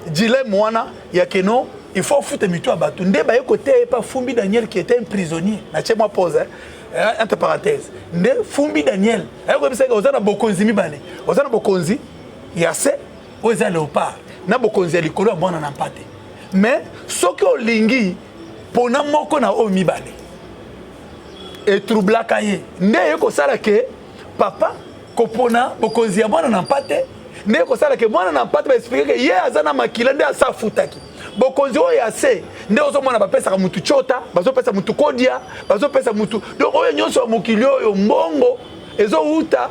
dilemme wana ya keno il faut foutre mito abatu nde ba côté pas Fumbi Daniel qui était un prisonnier na chez moi pose entre parenthèses nde Fumbi Daniel ayoko bisa que ozana bokonzi mibale ozana bokonzi ya se oza léopard na bokonzi ya likolo bona na mpate mais soki olingi pona moko na o mibale et troublaka ye nde yeko sala ke papa kopona bokonzi ya bona na mpate nde ko sala ke mwana na mpate ba expliquer que ye azana makila nde asa futaki bokonzi oyo ase nde ozomona bapesaka mutu chota bazopesa mutu kodia bazopesa mutu donc oyo nyonso ya mokili oyo mbongo ezouta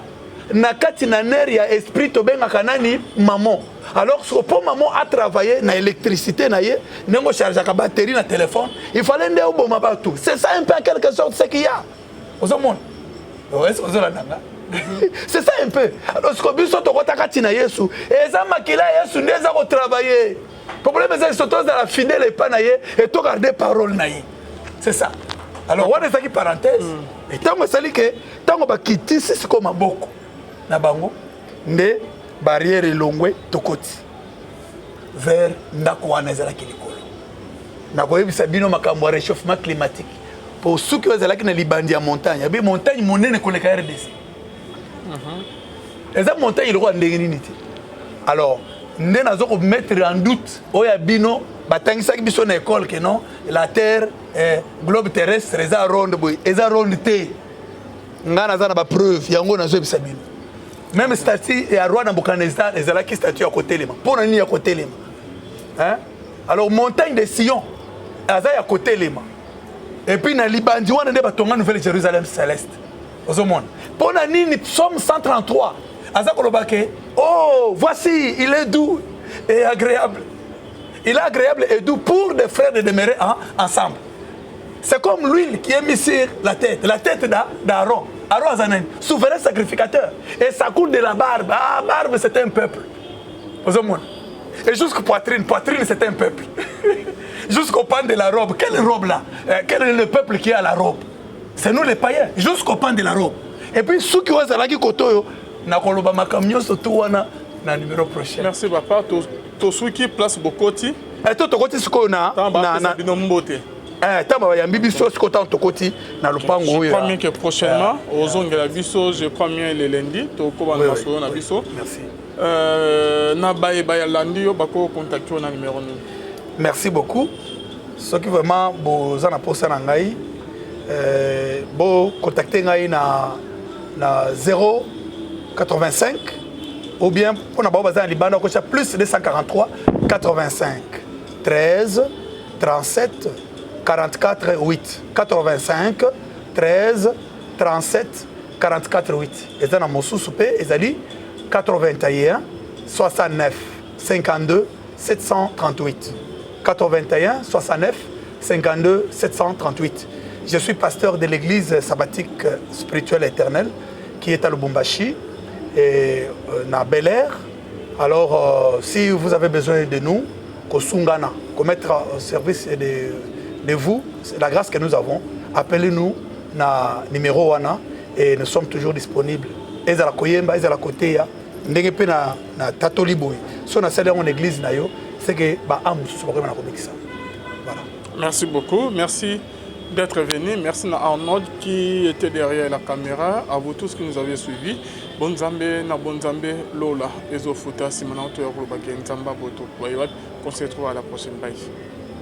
na kati na ner ya esprit tobengaka nani maman alors ce que maman a travaillé na électricité na ye nengo chargeaka batterie na téléphone il fallait nde oboma bato c'est ça un peu en quelque sorte ce qu'il y a ozomona est-ce que ozolandanga c'est ça un peu alors ce que biso tokotaka tina Yesu eza makila Yesu nde eza ko travailler problème c'est surtout dans la fidèle et pas naïe et tout garder parole naïe c'est ça alors on est ça qui parenthèse et tant que ça dit que tant qu'on va quitter c'est comme un boko na bango ne barrière longwe tokoti vers ndako wana ezala kilikolo na koyebisa bino makambo ya réchauffement climatique pour ceux qui ezala na libandi ya montagne ya montagne monene koleka RDC eza montagne iloko ndenge nini te alors nde nazo ko mettre en doute oya bino batangisaki biso na école que non la terre globe terrestre eza ronde boy eza ronde te ngana za na ba preuve yango nazo bisa bino même statue ya roi Nabucodonosor ezala ki statue ya côté lema pona ni ya côté lema hein alors montagne de Sion aza ya côté lema et puis na libandi wana nde batonga nouvelle Jérusalem céleste ozomona pona nini psaume 133 aza kolobake oh voici il est doux et agréable il est agréable et doux pour des frères de demeurer ensemble c'est comme l'huile qui est mise sur la tête d'Aaron Aaron Azanen souverain sacrificateur et ça coule de la barbe barbe c'était un peuple et jusqu'au poitrine c'était un peuple jusqu'au pan de la robe quelle robe là quel est le peuple qui a la robe c'est nous les païens jusqu'au pan de la robe et puis ceux qui ont zalaki kotoyo na koloba makamnyo surtout wana na numéro prochain merci papa to souki place bokoti to tokoti siko na bino mbote tamba ya bibiso siko ta tokoti na lupango oyo je crois bien que prochainement ozongela biso je crois bien le lundi to ko bana maso na biso merci na baye ya lundi yo bako contacter na numéro ni merci beaucoup ceux qui vraiment bozana posa na ngai bo contacter ngai na 085 ou bien pour na baza libanda ko plus 243 85 13 37 44 8 85 13 37 44 8 ezana mosusu pe ezali 81 69 52 738 81 69 52 738. Je suis pasteur de l'église sabbatique spirituelle éternelle qui est à Lubumbashi et na Bel Air. Alors, si vous avez besoin de nous, Kosungana, qu'on mettre au service de vous, la grâce que nous avons, appelez-nous na numéro wana et nous sommes toujours disponibles. Ezala koyemba, ezala koteya, ndenge pe na tatoli boy. So na sala en église na yo, c'est que ba amu so ba na komekisa. Voilà. Merci beaucoup, merci d'être venu. Merci à Arnaud qui était derrière la caméra. À vous tous qui nous avez suivis. Bonne Zambé, na bonne Zambé, Lola, Ezofuta, Simona, Otoyo, Nzamba, Boto. On se retrouve à la prochaine. Bye.